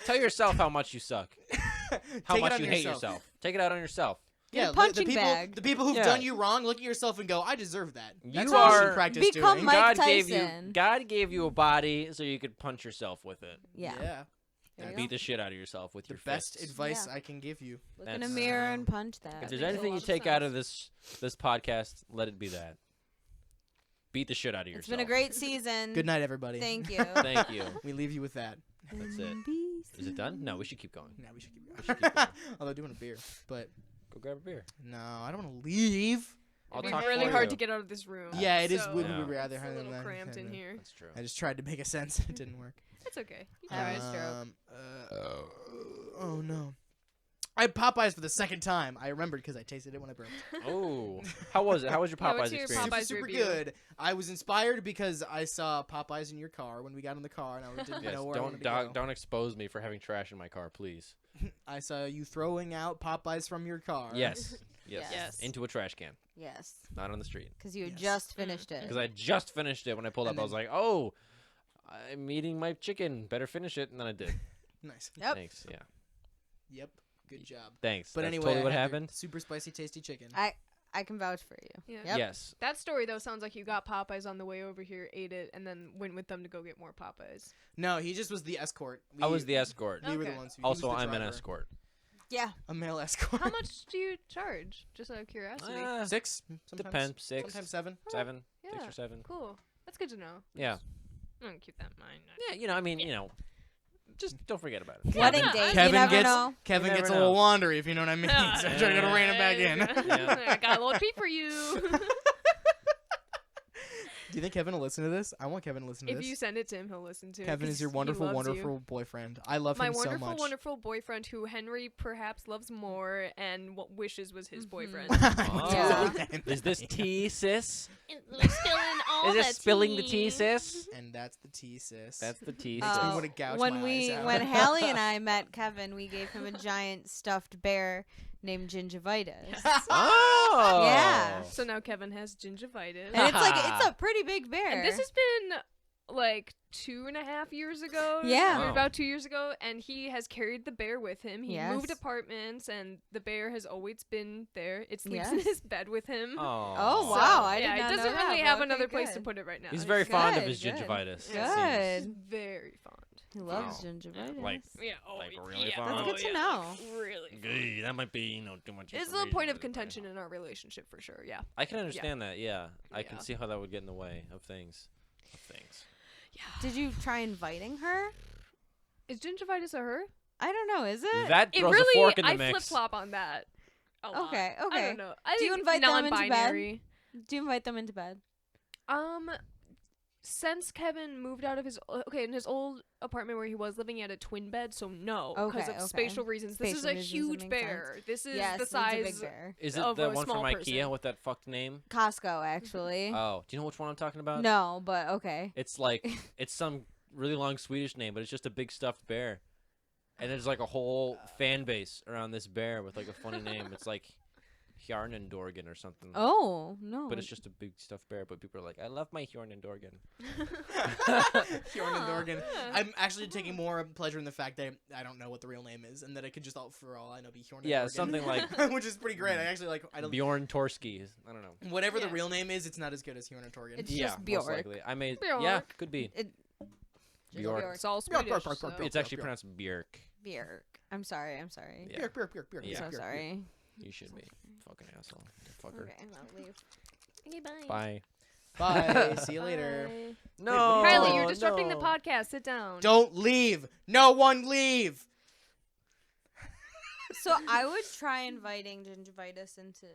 Tell yourself how much you suck. How Take it much on you hate yourself. Take it out on yourself. Get a Yeah, punching the people, bag. the people who've Yeah. done you wrong, look at yourself and go, "I deserve that." That's You what you should are- practice Become doing. Mike God Tyson. gave you a body so you could punch yourself with it Yeah. Yeah, There and you beat go. the shit out of yourself with the your best fists. advice Yeah. I can give you. Look in a That's- mirror and punch that. If there's makes a anything you lot of take out of sense. this podcast, let it be that. Beat the shit out of yourself. It's been a great season. Good night, everybody. Thank you. Thank you. We leave you with that. That's it. Is it done? No, we should keep going. Now we should keep We should going. keep going. Although doing a beer, but Go grab a beer. no, I don't want to leave. I'll It'd talk be really for hard you. to get out of this room. Yeah, it is. so Would Yeah. be rather it's hard a than little that. cramped in here. That's true. I just tried to make a sense. It didn't work. It's okay. You That tried. was true. Oh no. I had Popeyes for the second time. I remembered because I tasted it when I burped. Oh, how was it? How was your Yeah, Popeyes what's your experience? Popeyes Super review? good. I was inspired because I saw Popeyes in your car when we got in the car, and I didn't Yes, know where I wanted to go. don't expose me for having trash in my car, please. I saw you throwing out Popeyes from your car. Yes, yes, Yes. into a trash can, Yes, not on the street. because you had Yes. just finished it. Because I just finished it when I pulled And up. I was like, oh, I'm eating my chicken. Better finish it, and then I did. Nice. Yep. Thanks. Yeah. Yep. Good job. Thanks. But That's anyway, totally what I had their happened. Super spicy, tasty chicken. I can vouch for you. Yeah. Yep. Yes. That story though sounds like you got Popeyes on the way over here, ate it, and then went with them to go get more Popeyes. No, he just was the escort. I was the escort. We were the Okay. ones. He was Also, the I'm an driver. escort. Yeah. A male escort. How much do you charge? Just out of curiosity. 6? Sometimes. Depends. 6, Sometimes 7. 7, Yeah. 6 or 7. Cool. That's good to know. Yeah. I'm gonna keep that in mind. Yeah. You know, I mean, you know, just don't forget about it. Wedding Yeah, date. You Kevin never gets know. Kevin You gets a never little know. laundry, if you know what I mean. So I'm trying to rein him back in. Yeah. I got a little pee for you. Do you think Kevin will listen to this? I want Kevin to listen to If this. you send it to him, he'll listen to it. Kevin is 'cause your he wonderful, loves you. wonderful boyfriend. I love My him so wonderful, much. wonderful boyfriend who Henry perhaps loves more and what wishes was his boyfriend. Yeah. Is this tea, sis? Spilling all Is this spilling the tea, sis? And that's the tea, sis. That's the tea, Makes me sis. wanna gouge when my eyes out. when Hallie and I met Kevin, we gave him a giant stuffed bear named Gingivitis. Oh. Yeah. So now Kevin has gingivitis. And it's a pretty big bear. And this has been like 2.5 years ago. Yeah. Or Wow. about 2 years ago. And he has carried the bear with him. He Yes. moved apartments and the bear has always been there. It sleeps in Yes. his bed with him. Oh, So, wow. I did yeah, not it know doesn't that, really but have okay, another place to good. put it right now. He's very fond of Good, his good. gingivitis. it Good. He's very fond. He loves Wow. gingivitis. Like, Yeah, oh, Like, really yeah. fond? That's good to yeah, know. like, really fond. Gee, that might be, you know, too much. It's a little point of information. contention in our relationship for sure. Yeah. I can understand that. Yeah, I Yeah. can see how that would get in the way of things. Yeah. Did you try inviting her? Is gingivitis a her? I don't know. Is it? That It throws really, a fork in the I mix. flip flop on that. A lot. Okay, I okay. don't know. I Do you think invite them into bed? non-binary. Do you invite them into bed? Since Kevin moved out of his in his old apartment where he was living, he had a twin bed, so no, because Okay, of okay. spatial reasons. This is Spatial a reasons, that huge makes bear. This is Yes, the it's a size. big bear. Is it of the a one from small IKEA person. with that fucked name? Costco, actually. Oh, do you know which one I'm talking about? No, but okay. It's like it's some really long Swedish name, but it's just a big stuffed bear, and there's like a whole fan base around this bear with like a funny name. It's like Hjornendorgen or something. Oh, no. But it's just a big stuffed bear. But people are like, I love my Hjornendorgen. Hjornendorgen. Yeah. I'm actually taking more pleasure in the fact that I don't know what the real name is, and that it could just, for all I know, be Hjornendorgen. Yeah, something like which is pretty great. I actually like. I don't. Bjorn Torsky. I don't know. Whatever the Yeah. real name is, it's not as good as Hjornendorgen. It's Yeah, just most Bjork. likely. I made. Bjork. Yeah, could be. It, Bjork. It's all Bjork, Swedish. Bjork, Bjork, so- Bjork. It's actually pronounced Björk. Bjork. I'm sorry. I'm sorry. Yeah. Bjork, Bjork, Bjork, Bjork, I'm Yeah. so Bjork, Bjork. sorry. You should be. Fucking asshole. Fucker. Okay, I'm gonna leave. Okay, bye. Bye. Bye. See you later. Bye. No. Kylie, you're disrupting the no. podcast. Sit down. Don't leave. No one leave. So I would try inviting gingivitis into.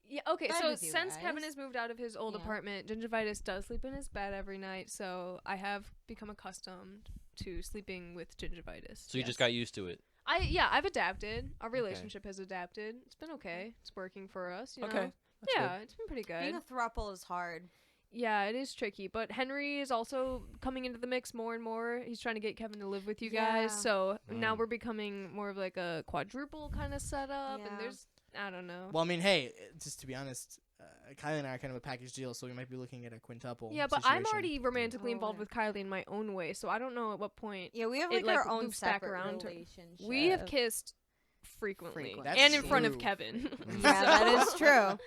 Yeah, okay, bed so with you since Kevin guys. has moved out of his old Yeah. apartment, gingivitis does sleep in his bed every night, so I have become accustomed to sleeping with gingivitis. So you just yes. got used to it. I've adapted. Our relationship has adapted. It's been okay. It's working for us, you know? Okay. That's Yeah, it's been pretty Being good. a throuple is hard. Yeah, it is tricky, but Henry is also coming into the mix more and more. He's trying to get Kevin to live with you guys, Yeah. so now Mm. we're becoming more of like a quadruple kind of setup, Yeah. and there's, I don't know. Well, I mean, hey, just to be honest, Kylie and I are kind of a package deal, so we might be looking at a quintuple. Yeah, but I'm situation. already romantically Oh, involved yeah. with Kylie in my own way, so I don't know at what point. Yeah, we have It, like our like, own loops back separate around to- relationship. We have kissed frequently, Frequently. That's and in front of true. Kevin. Yeah, that is true.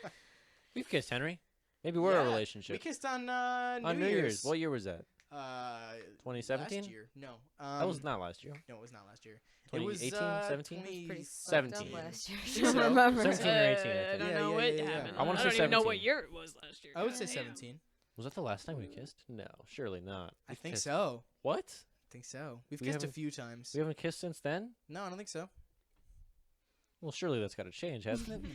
We've kissed, Henry. Maybe we're a Yeah, relationship. We kissed on On New Year's. What year was that? 2017? Last year. No. That was not last year. No, it was not last year. It was 2018, 17? Pretty 17. fucked up last year. So- I don't remember. 17 or 18, I think. I don't Yeah, know yeah, what yeah, yeah. happened. I wanna say don't even know what 17. year it was last year. I would say Goddamn. 17. Was that the last time we kissed? No, surely not. I We've think kissed- so. What? I think so. We've We kissed a haven't- few times. We haven't kissed since then? No, I don't think so. Well, surely that's got to change, hasn't it?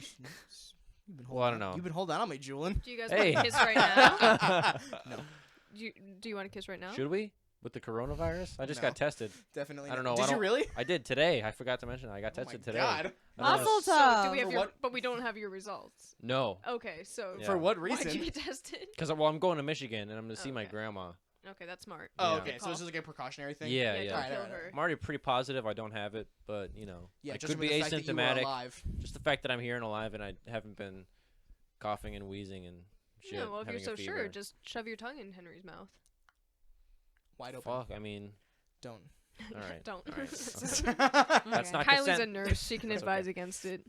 You've been Well, I don't holding on- know. You've been holding on me, Julian. Do you guys Hey. want to kiss right now? No. Do you want to kiss right now? Should we? With the coronavirus? I just No. got tested. Definitely. I don't not. know. Did you really? I did today. I forgot to mention. I got Oh tested my today. God. I don't know. Mazel So do we tov. have For your, what? but we don't have your results. No. Okay, so Yeah. For what why'd reason? you get tested? Because I'm going to Michigan and I'm going to see my Okay. grandma. Okay, that's smart. Oh, Yeah. okay. So it's just like a precautionary thing. Yeah, Yeah, yeah. don't Alright, kill alright, her. I'm already pretty positive I don't have it, but, you know. Yeah. I Just could be remember the fact that you were asymptomatic. alive. Just the fact that I'm here and alive and I haven't been coughing and wheezing and shit. Yeah, well, if you're having so a sure, fever. just shove your tongue in Henry's mouth. Wide open. Fuck, I mean, Don't. all right. Don't. All right. That's That's not Kylie's a consent. nurse. She can That's advise okay. against it.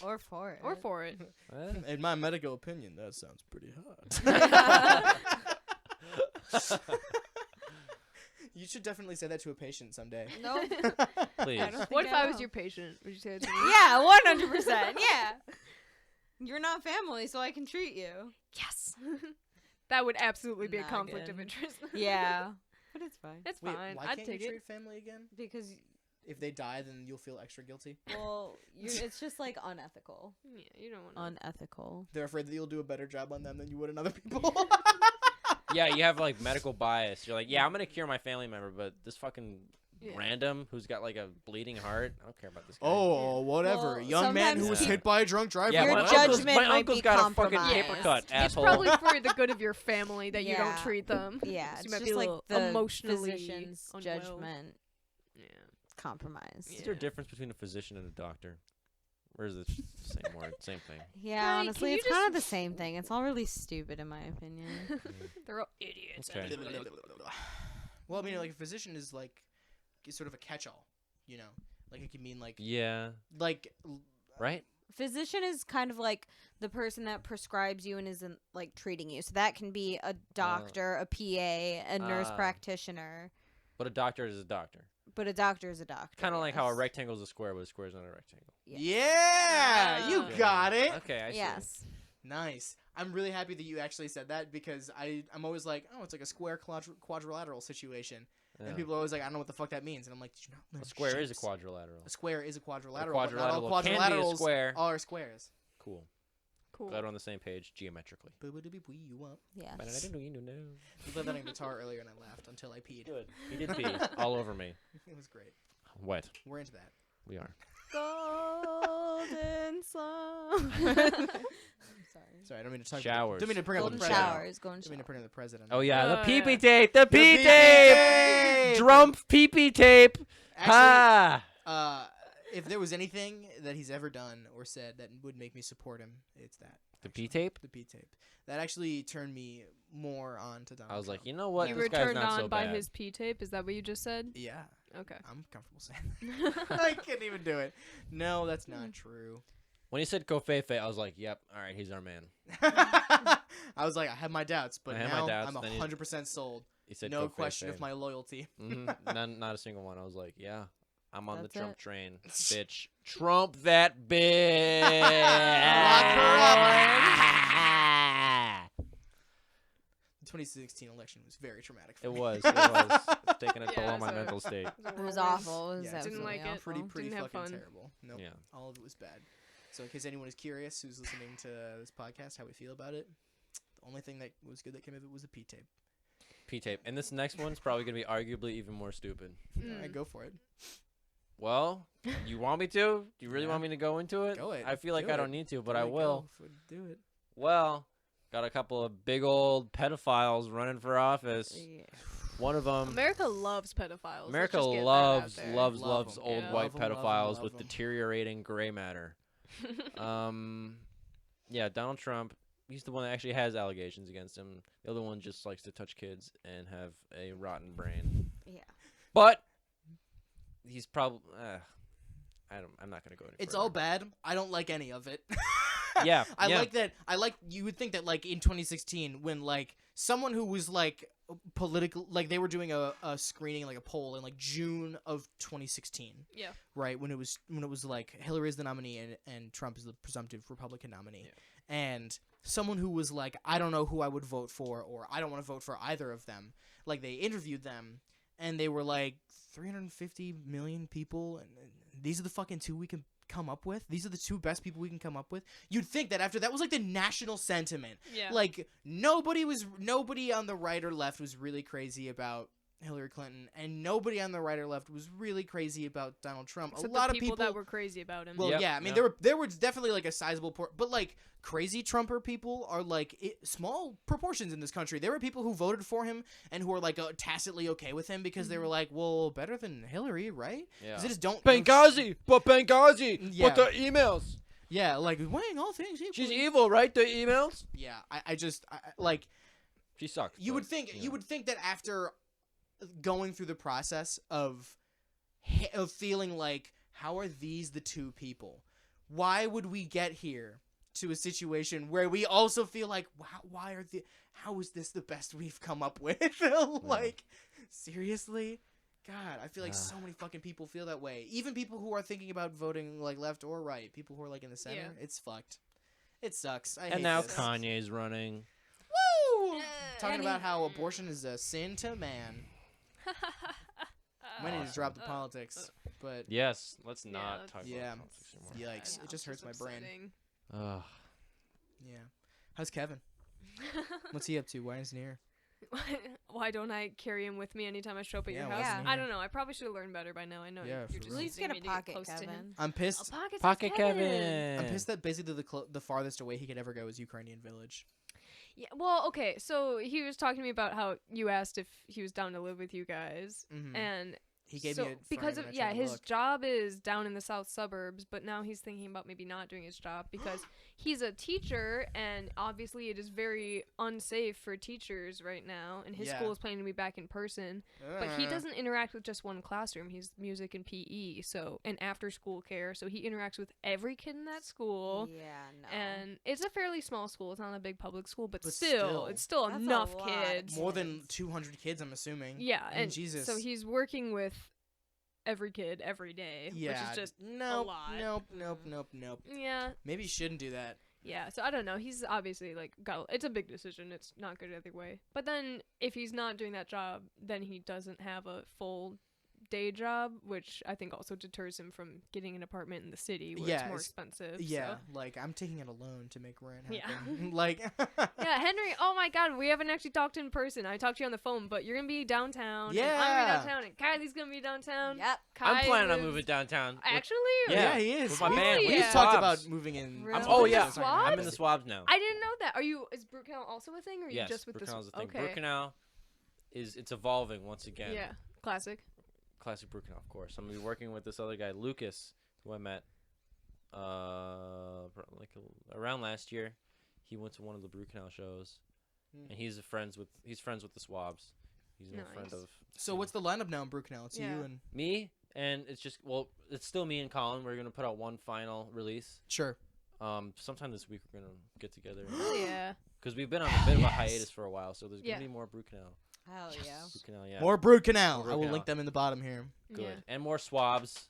Or for it. Or for it. In my medical opinion, that sounds pretty hot. You should definitely say that to a patient someday. No. Please. I don't think What if I was will. your patient? Would you say that to me? Yeah, 100%. Yeah. You're not family, so I can treat you. Yes. That would absolutely be a Nah, conflict of good. interest. Yeah. But it's fine. It's Wait, fine. why I'd can't take you it. treat family again? Because, If they die, then you'll feel extra guilty. well, it's just like unethical. Yeah, you don't want to. Unethical. They're afraid that you'll do a better job on them than you would on other people. Yeah, you have like medical bias. You're like, yeah, I'm gonna cure my family member, but this fucking Yeah. random who's got like a bleeding heart, I don't care about this guy. Oh, whatever. Well, Young man who sometimes was he- hit by a drunk driver. yeah, Your my whatever. judgment my might uncle's be got a fucking compromised. paper cut, It's asshole. probably for the good of your family that you don't Yeah. treat them. Yeah, So it's you might just be a like little the emotionally physician's unwell. judgment Yeah. compromised. Is there a Yeah. difference between a physician and a doctor? Or is it just the same word, same thing? Yeah, Kylie, honestly, can you it's kind of just- the same thing. It's all really stupid in my opinion. They're all idiots. Okay. Well, I mean, like a physician is like is sort of a catch-all, you know. Like it can mean like Yeah. l- Right? Physician is kind of like the person that prescribes you and isn't like treating you. So that can be a doctor, a PA, a nurse practitioner, But a doctor is a doctor. but a doctor is a doctor. Kind of like how a yes. rectangle is a square, but a square is not a rectangle. Yeah, you Ah. got it. Okay, I see. Yes. Nice. I'm really happy that you actually said that because I'm always like, oh, it's like a square quadrilateral situation, Yeah. and people are always like, I don't know what the fuck that means, and I'm like, did you not learn A square is a shapes? quadrilateral. A square is a A quadrilateral. but not all quadrilateral can be a quadrilaterals square. are squares. Cool. Cool. Glad we're on the same page geometrically. Yes. We played that on guitar earlier and I laughed until I peed. Good. He did pee all over me. It was great. Wet. We're into that. We are. Golden sun. Sorry. Sorry, I don't mean to talk. Showers. Don't mean to bring up Golden the president. showers. Golden Don't mean to showers. bring up the president. Oh yeah, the Oh, pee-pee yeah. tape. The pee pee tape. tape! Drum pee-pee tape. Actually, Ha. if there was anything that he's ever done or said that would make me support him, it's that. The pee tape. The P tape. That actually turned me more on to Donald I was like, Trump. you know what? You This were guy's turned not on so by bad. his P tape. Is that what you just said? Yeah, Okay. I'm comfortable saying that. I can't even do it. No, that's not true. When he said Kofefe, I was like, yep, all right, he's our man. I was like, I have my doubts, but I have my now doubts, I'm then he- 100% sold. He said No Kofefe. question of my loyalty. Not a single one. I was like, yeah, I'm on That's the Trump it. train, bitch. Trump that bitch. Lock her The 2016 election was very traumatic for It me. was. It's taking a toll Yeah, on my so- mental state. It was awful. It was Yeah, Didn't absolutely like it. awful. pretty Didn't have fucking fun. terrible. Nope. Yeah. All of it was bad. So in case anyone is curious who's listening to this podcast, how we feel about it, the only thing that was good that came of it was the P tape. P tape. And this next one's probably going to be arguably even more stupid. All right, go for it. Well, you want me to? Do you really Yeah. want me to go into it? Go it. I feel like Do I it. don't need to, but Do I it, will. go. Do it. Well, got a couple of big old pedophiles running for office. Yeah. One of them. America loves pedophiles. Let's America just get that out loves, there. loves, Love loves 'em. old Yeah. white Love 'em, love 'em, pedophiles love with 'em. deteriorating gray matter. Yeah, Donald Trump. He's the one that actually has allegations against him. The other one just likes to touch kids and have a rotten brain. Yeah. But he's probably. I'm not gonna go any It's further. all bad. I don't like any of it. Yeah, I yeah. like that. You would think that like in 2016 when like someone who was like political, like they were doing a screening, like a poll in like June of 2016, Yeah. right? When it was like Hillary is the nominee and Trump is the presumptive Republican nominee. Yeah. And someone who was like, I don't know who I would vote for, or I don't want to vote for either of them. Like they interviewed them and they were like 350 million people and these are the fucking two we can come up with. These are the two best people we can come up with. You'd think that after that was like the national sentiment. Yeah. Like nobody on the right or left was really crazy about Hillary Clinton, and nobody on the right or left was really crazy about Donald Trump. Except a lot the of people that were crazy about him. Well, Yep, yeah, I mean yeah. there were definitely like a sizable but like crazy Trumper people are like small proportions in this country. There were people who voted for him and who are like tacitly okay with him because they were like, well, better than Hillary, right? Yeah. 'Cause they just don't Benghazi, but Benghazi, Yeah. but the emails. Yeah, like weighing all things equal. She's evil, right? The emails. Yeah, I like She sucks. you but, would think know. that after going through the process of feeling like, how are these the two people? Why would we get here to a situation where we also feel like, wow, how is this the best we've come up with? Like, seriously? God, I feel like so many fucking people feel that way. Even people who are thinking about voting like left or right, people who are like in the center, Yeah. it's fucked. It sucks. I hate And now this. Kanye's running. Woo! Talking and about he- how abortion is a sin to man. Might need to drop the politics, but Yes, let's Yeah, not let's- talk Yeah. about politics anymore. yikes, it just hurts my brain. Ugh. Yeah. How's Kevin? What's he up to? Why isn't he here? Why don't I carry him with me anytime I show up at Yeah, your why house? isn't I he don't know. I probably should have learned better by now. I know Yeah, you're for just real. At least using get me a to get pocket, close to him. Kevin. I'm pissed. Pocket Kevin. I'm pissed that basically the farthest away he could ever go is Ukrainian Village. Yeah. Well, okay. So he was talking to me about how you asked if he was down to live with you guys, Mhm. and He gave so me a because frame of and I tried to his look. job is down in the south suburbs, but now he's thinking about maybe not doing his job because he's a teacher, and obviously it is very unsafe for teachers right now, and his Yeah. school is planning to be back in person. But he doesn't interact with just one classroom. He's music and PE, so and after school care. So he interacts with every kid in that school. Yeah, no. And it's a fairly small school. It's not a big public school, but, But still, still. it's still That's a enough lot of kids. More than kids. 200 kids, I'm assuming. Yeah, I mean, and Jesus. so he's working with every kid every day, Yeah. which is just nope, lot. nope. yeah, Maybe you shouldn't do that. yeah. So I don't know. He's obviously like it's a big decision. It's not good either way. But then if he's not doing that job, then he doesn't have a full day job, which I think also deters him from getting an apartment in the city where Yeah, it's more it's- expensive. Yeah, so. like I'm taking it alone to make rent happen. Yeah. Like Yeah, Henry. Oh my God, we haven't actually talked in person. I talked to you on the phone, but you're gonna be downtown. And I'm Yeah. gonna be downtown, and Kylie's gonna be downtown. Yep. I'm Kai planning on lives- moving downtown. Actually, Yeah. he is. With my We- band. We Really? just talked Swabs. about moving in. Really? Oh With the yeah, swabs? I'm in the swabs now. I didn't know that. Is Brook Canal also a thing, or are you Yes, just with Brook Canal's this? a thing. Okay. Brook Canal it's evolving once again. Yeah, classic. Classic Brook Canal, of course. I'm gonna be working with this other guy, Lucas, who I met around last year. He went to one of the Brook Canal shows, Hmm. and he's friends with the Swabs. He's a friend Nice. of. So what's the lineup now in Brooknell? It's Yeah. you and me? And it's just it's still me and Colin. We're gonna put out one final release. sure. Sometime this week we're gonna get together Yeah. because we've been on a bit of a Yes. hiatus for a while. So there's Yeah. gonna be more Brook Canal. Hell yeah. Brook Canal, yeah. More Brook Canal. More I will Brook link Canal. them in the bottom here. Good. Yeah. And more Swabs.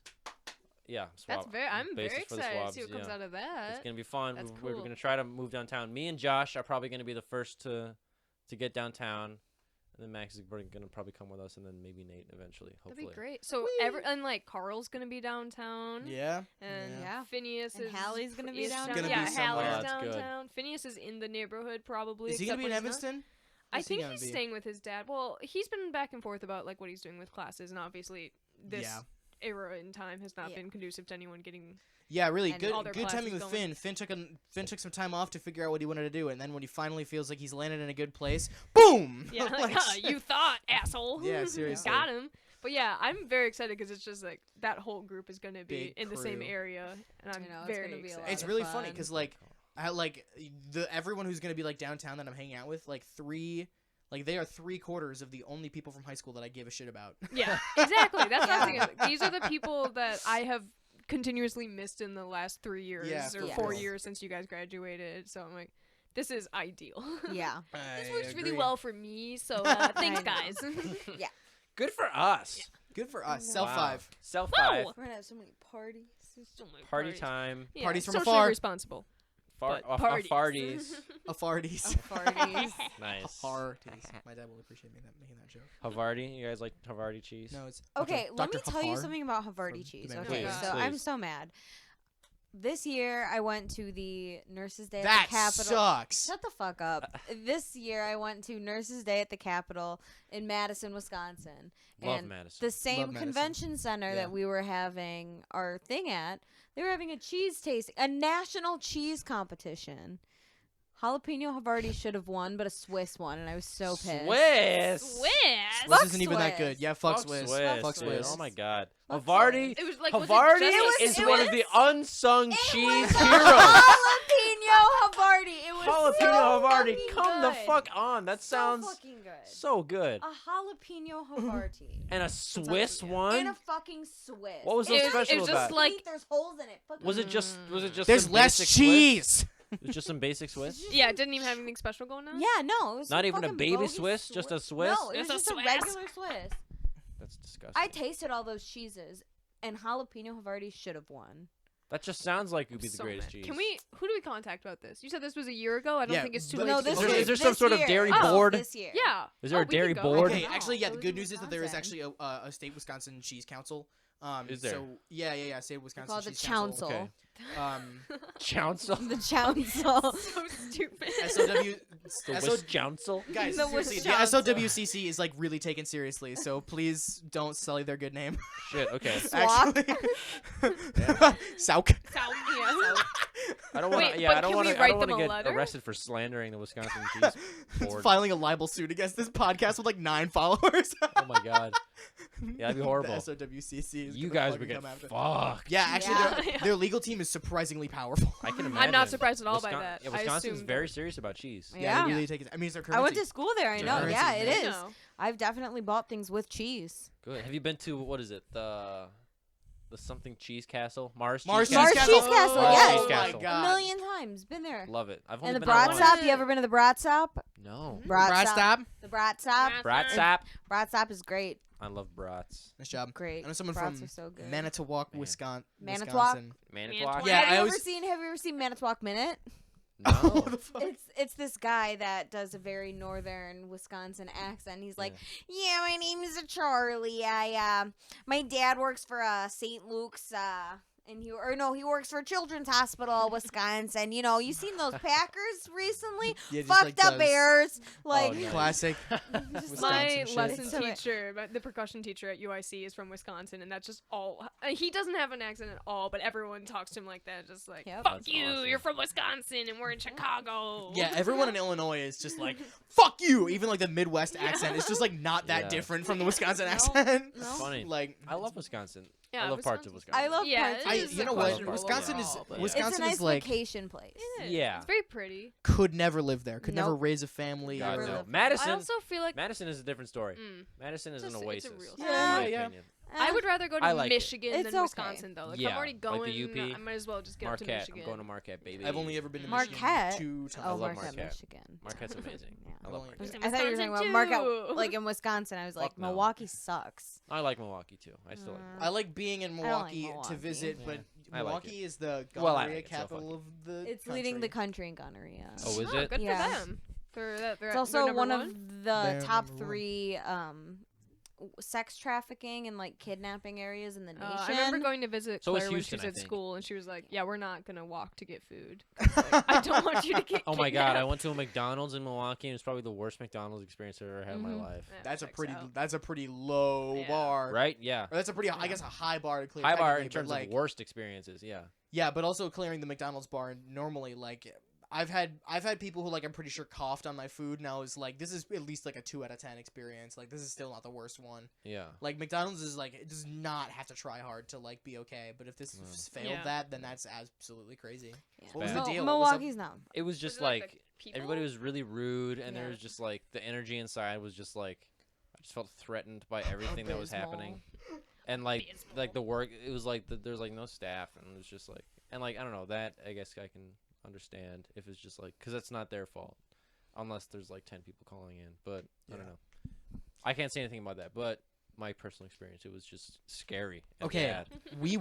Yeah, That's very. I'm very basis for the excited to Swabs, see what comes yeah. out of that. It's gonna be fun. That's We're cool. gonna try to move downtown. Me and Josh are probably gonna be the first to get downtown, and then Max is gonna probably come with us, and then maybe Nate eventually. That'd Hopefully. be great. So and like Carl's gonna be downtown. Yeah. And Yeah. Phineas And is Hallie's gonna be is downtown. Gonna be yeah, somewhere. Hallie's Oh, that's good. downtown. Phineas is in the neighborhood probably. Is he gonna except be in when he's not. Evanston? I Where's he think gonna he's be? staying with his dad. Well, he's been back and forth about like what he's doing with classes, and obviously this Yeah. era in time has not Yeah. been conducive to anyone getting. Yeah, really And good. all their Good timing classes with going. Finn took some time off to figure out what he wanted to do, and then when he finally feels like he's landed in a good place, boom! Yeah, like, Like, you thought, asshole. Yeah, seriously. Got him. But yeah, I'm very excited because it's just like that whole group is gonna be Big in the same crew. area, and I'm You know, it's very gonna be a excited. lot It's of really funny fun. because like I like everyone who's gonna be like downtown that I'm hanging out with, like they are 3/4 of the only people from high school that I give a shit about. Yeah, exactly. That's what I'm Yeah. thinking. These are the people that I have continuously missed in the last 3 years Yeah, or for 4 real. years since you guys graduated. So I'm like, this is ideal. Yeah. This I works really agree. well for me. So thanks, I know. guys. Good for us. Good for us. Cell Wow. 5. Cell Whoa. 5. We're gonna have so many parties. So many Party parties. time. Yeah, Parties from socially afar. responsible. But Farties. parties. A farties. Parties. Nice. Farties. My dad will appreciate making that joke. Havarti. You guys like Havarti cheese? No, it's Okay, let me Dr. tell you Hafar something about from Havarti cheese. The Okay, Mandalorian. so I'm Please. so mad. this year I went to the Nurses Day at That the Capitol. sucks. Shut the fuck up. This year I went to Nurses Day at the Capitol in Madison, Wisconsin. Love and Madison. the same Love Madison. convention center Yeah. that we were having our thing at, they were having a cheese tasting, a national cheese competition. Jalapeno Havarti should have won, but a Swiss won, and I was so pissed. Swiss. Swiss. This Fuck isn't even that Swiss. good. Yeah, fuck Fuck Swiss. Swiss. Fuck dude. Swiss. Oh my god. Fuck Havarti. It was like Havarti was it is just one of the unsung It cheese was a heroes. jalapeno Havarti. It was Jalapeno so Havarti, fucking come the good. fuck on. That So sounds fucking good. so good. A jalapeno Havarti. And a Swiss good. And one. a fucking Swiss. What was so It's It was special just about it? like- sweet, there's holes in it. Fucking Was it just There's some less basic cheese. Swiss? It was just some basic Swiss? Yeah, it didn't even have anything special going on. Yeah, no, it was Not some even a fucking baby bogus Swiss, just a Swiss? No, it was Just just a a Swiss? regular Swiss. That's disgusting. I tasted all those cheeses, and jalapeno Havarti should have won. That just sounds like it would be the So greatest mad. cheese. Can we? Who do we contact about this? You said this was a year ago. I don't Yeah, think it's too but- late. No, to this Is do there- year. is there some this sort of year. dairy Oh, board? This year. Yeah. Is there a we could dairy go. board? Okay, No, actually, yeah. The it good was news in is that there is Wisconsin. actually a state Wisconsin cheese council. Is there? So yeah, state Wisconsin Called the cheese council. Council. Okay. Um, Council? The Council. So stupid. SOW. The SO Wiss Council? Guys, The seriously, the Wisconsin. SOWCC is like really taken seriously, so please don't sully their good name. Shit, okay. Swap. Actually, Yeah. Sauk. Sound, yeah. I don't want Wait, to. Yeah, but I don't can want we to. I write don't want them to a get letter? arrested for slandering the Wisconsin cheese board. Filing a libel suit against this podcast with like 9 followers. Oh my god. Yeah, that'd be horrible. The SOWCC is You gonna guys fucking would get come after. fucked. Yeah, actually, Yeah. Their legal team is surprisingly powerful. I can imagine. I'm not surprised at all by Wisconsin- that. Yeah, I Wisconsin's assumed very that- serious about cheese. Yeah. They really take it. I mean, it's their currency. I went to school there. I know. Currency, Yeah, it yeah. is. No. I've definitely bought things with cheese. Good. Have you been to what is it? The something cheese castle? Mars Mars cheese Mars castle? Cheese Castle, Mars yes. Cheese Oh my Castle. God. A million times. Been there. Love it. I've only And the been there once. Brat Stop. You ever been to the Brat Stop? No. Brad Stop. The Brat Stop. Brat Sap. Brat Stop is great. I love brats. Nice job. Great. I know someone Brats from are so good. Manitowoc, Man. Wisconsin. Manitowoc? Manitowoc. Yeah, have I you always- Have you ever seen Manitowoc Minute? No. What the fuck? It's this guy that does a very northern Wisconsin accent. He's like, "Yeah, my name is Charlie. My dad works for St. Luke's, and he works for Children's Hospital, Wisconsin. You know, you seen those Packers recently? Yeah, just, Fuck like, the does Bears. Like, nice. Classic. My Wisconsin shit. lesson So it- teacher, the percussion teacher at UIC, is from Wisconsin, and that's just all. He doesn't have an accent at all, but everyone talks to him like that, just like, Yep. "Fuck That's you, awesome. you're from Wisconsin, and we're in Chicago." Yeah, everyone in Illinois is just like, fuck you. Even like the Midwest accent is just like not that Yeah. different from the Wisconsin No. accent. No. Funny. Like, I love Wisconsin. Yeah, I love parts of Wisconsin's- Wisconsin. I love Yeah, parts. it I, is you know a what? questionable Wisconsin is overall, but- Wisconsin It's a nice is like vacation place. It is. Yeah. It's very pretty. could never live there. Could never Nope. raise a family. God, Never no. lived- Madison. I also feel like Madison is a different story. Madison is Just- an it's a oasis. real in city. my Yeah. opinion. I would rather go to I like it. Michigan It's than okay. Wisconsin, though. Like, Yeah, I'm already like going. the UP. I might as well just get up to Marquette. Michigan. I'm going to Marquette, baby. I've only ever been to Marquette? Michigan 2 times. Oh, love Marquette, Marquette. Michigan. Marquette's amazing. Yeah. I love Only- Marquette. I thought you were talking about Wisconsin, Marquette, too. like in Wisconsin. I was like, Fuck no. Milwaukee sucks. I like Milwaukee too. I still like. Mm. I like being in like Milwaukee, Milwaukee. to visit, but I like Milwaukee is the Well, I gonorrhea like it, so capital fuck of the It's leading the country. country in gonorrhea. Oh, is Oh, it? good Yeah. for them. They're It's also number one one? of the They're top number one. 3 sex trafficking and like kidnapping areas in the nation. I remember going to visit So is Claire when Houston, she I was at think. school, and she was like, "Yeah, we're not gonna walk to get food. I don't want you to get." Oh my god! I kidnapped." went to a McDonald's in Milwaukee, and it's probably the worst McDonald's experience I've ever had in my Mhm. life. Yeah, That's a pretty low Yeah. bar. Right? Yeah. Or that's a pretty, I Yeah. guess, a high bar to clear. High bar in technically, but, terms like, of worst experiences. Yeah. Yeah, but also clearing the McDonald's bar normally, like, I've had people who, like, I'm pretty sure coughed on my food, and I was like, this is at least like a 2 out of 10 experience. Like, this is still not the worst one. Yeah. Like, McDonald's is like, it does not have to try hard to like be okay, but if this No. has failed Yeah. that, then that's absolutely crazy. Yeah. What was bad. the deal? What was up? Milwaukee's not. It was Was just it, like, like the people? everybody was really rude, and there Yeah. was just like the energy inside was just like I just felt threatened by everything that was happening, and like Abysmal. the work. It was like there's like no staff, and it was just like and like I don't know that I guess I can understand if it's just like because that's not their fault, unless there's like 10 people calling in. But I don't Yeah. know. I can't say anything about that, but my personal experience, it was just scary. And Okay. bad. we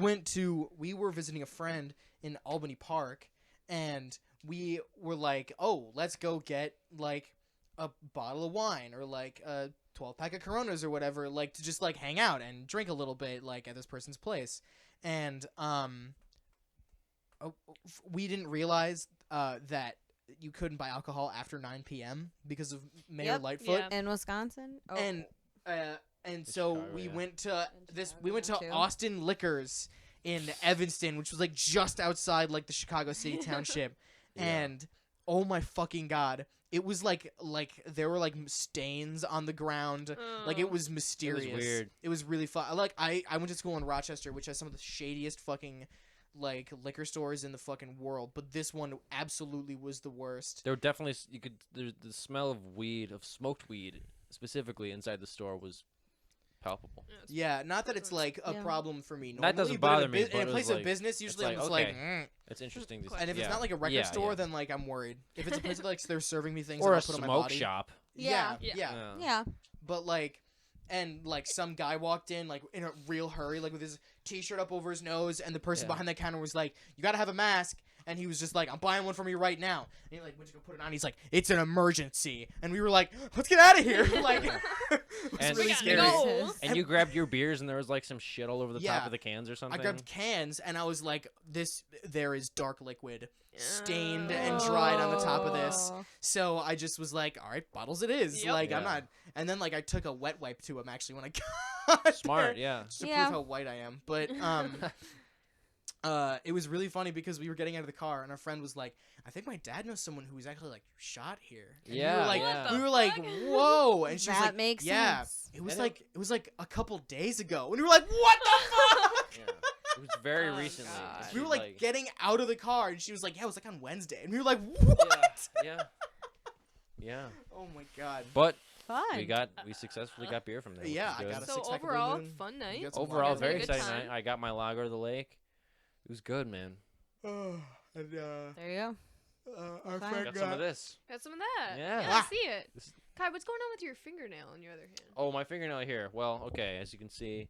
were visiting a friend in Albany Park, and we were like, oh, let's go get like a bottle of wine or like a 12-pack of Coronas or whatever, like to just like hang out and drink a little bit like at this person's place. And we didn't realize that you couldn't buy alcohol after 9 p.m. because of Mayor Yep. Lightfoot. Yeah. In Wisconsin. Oh. And so Chicago, we yeah. went to Chicago too. Austin Liquors in Evanston, which was like just outside like the Chicago City Township. Yeah. And oh my fucking god, it was like there were like stains on the ground. Like it was mysterious. weird. It was really fun. Like I went to school in Rochester, which has some of the shadiest fucking like liquor stores in the fucking world, but this one absolutely was the worst. There were definitely the smell of weed, of smoked weed specifically inside the store was palpable. Yeah, not that it's like a Yeah. problem for me normally, That doesn't but in a bother me, in but a it was place of like- business, usually like, I'm just okay. like, "Mm." It's interesting to And if it's yeah. not like a record Yeah, store, yeah. then like I'm worried. If it's a place like they're serving me things or that a I'll put on my smoke body, shop. yeah, Yeah. yeah, Yeah. But like, and like some guy walked in like in a real hurry, like with his t-shirt up over his nose, and the person Yeah. behind the counter was like, "You gotta have a mask." And he was just like, "I'm buying one from you right now." And he like went to go put it on. He's like, "It's an emergency." And we were like, "Let's get out of here!" Like, it was And- really We gotta scary. go. And you grabbed your beers, and there was like some shit all over the top Yeah. of the cans or something. I grabbed cans and I was like, there is dark liquid stained and dried on the top of this. Oh. So I just was like, all right, bottles it is. Yep. Like, I'm Yeah. not. And then like I took a wet wipe to him actually when I got Smart, there, yeah. just to Yeah. prove how white I am. But it was really funny because we were getting out of the car and our friend was like, I think my dad knows someone who was actually like shot here. And Yeah, we were like, yeah. we were like, whoa. And she was That like, makes yeah. sense. It was And like a couple days ago. And we were like, what the fuck? Yeah. It was very Oh, recently. God. We were She, like getting out of the car, and she was like, "Yeah, it was like on Wednesday," and we were like, "What?" Yeah. Yeah. Oh my god. But Fun. we successfully got beer from there. which Yeah, was I good. got a So six-pack of Blue overall, Moon. fun night. You got some Overall, water. very Good exciting time. night. I got my lager of the lake. It was good, man. And, There you go. our Fine. friend Got some of this. Got some of that. Yeah. I Ah. see it. This- Kai, what's going on with your fingernail on your other hand? Oh, my fingernail here. Well, okay, as you can see,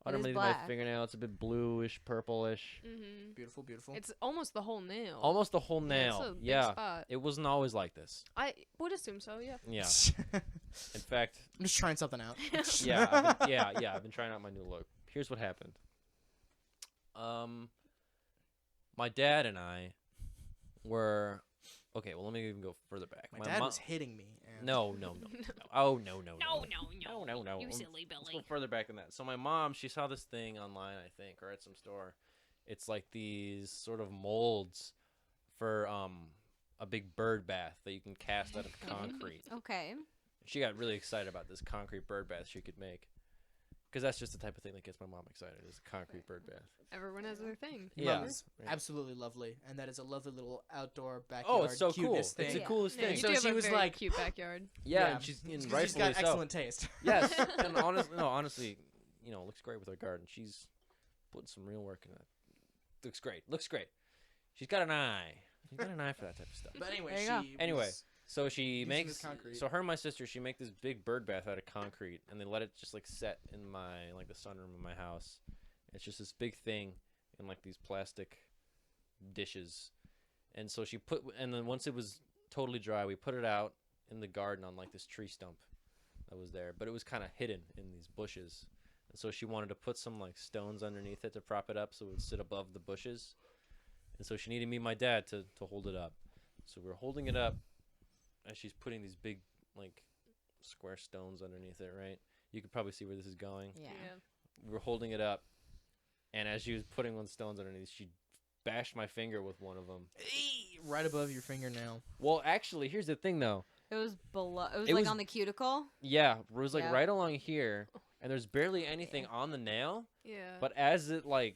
underneath my black. fingernail, it's a bit bluish, purplish. Mm-hmm. Beautiful, beautiful. It's almost the whole nail. Almost the whole Yeah, it's nail. a big Yeah. spot. It wasn't always like this. I would assume so. Yeah. Yeah. I'm In fact, just trying something out. yeah, I've been trying out my new look. Here's what happened. My dad and I were okay. Well, let me even go further back. My dad was hitting me. And No. Oh no. No. You Let's silly go Billy. further back than that. So my mom, she saw this thing online, I think, or at some store. It's like these sort of molds for a big bird bath that you can cast out of concrete. Okay. She got really excited about this concrete bird bath she could make. Because that's just the type of thing that gets my mom excited, is a concrete bird bath. Everyone has their thing. Your Yeah. mom is Right. absolutely lovely, and that is a lovely little outdoor backyard. Oh, it's so cool. cuteness It's the thing. coolest Yeah, thing. you So do have she a was very like- cute backyard. Yeah, Yeah, and she's She's rightfully got so. excellent taste. Yes, and honestly, you know, looks great with her garden. She's putting some real work in it. Looks great. She's got an eye. She's got an eye for that type of stuff. But anyway, There you go. she Anyway, was- so she using makes this concrete. so her and my sister, she make this big bird bath out of concrete, and they let it just like set in my like the sunroom of my house. It's just this big thing in like these plastic dishes, and so and then once it was totally dry, we put it out in the garden on like this tree stump that was there, but it was kind of hidden in these bushes. And so she wanted to put some like stones underneath it to prop it up so it would sit above the bushes. And so she needed me and my dad to hold it up. So we're holding it up as she's putting these big like square stones underneath it, right? You could probably see where this is going. Yeah. We were holding it up, and as she was putting one stones underneath, she bashed my finger with one of them. right above your fingernail. Well, actually, here's the thing though. It was below. It was It like was- on the cuticle. Yeah, it was like Yeah. right along here, and there's barely anything on the nail. Yeah. But as the nail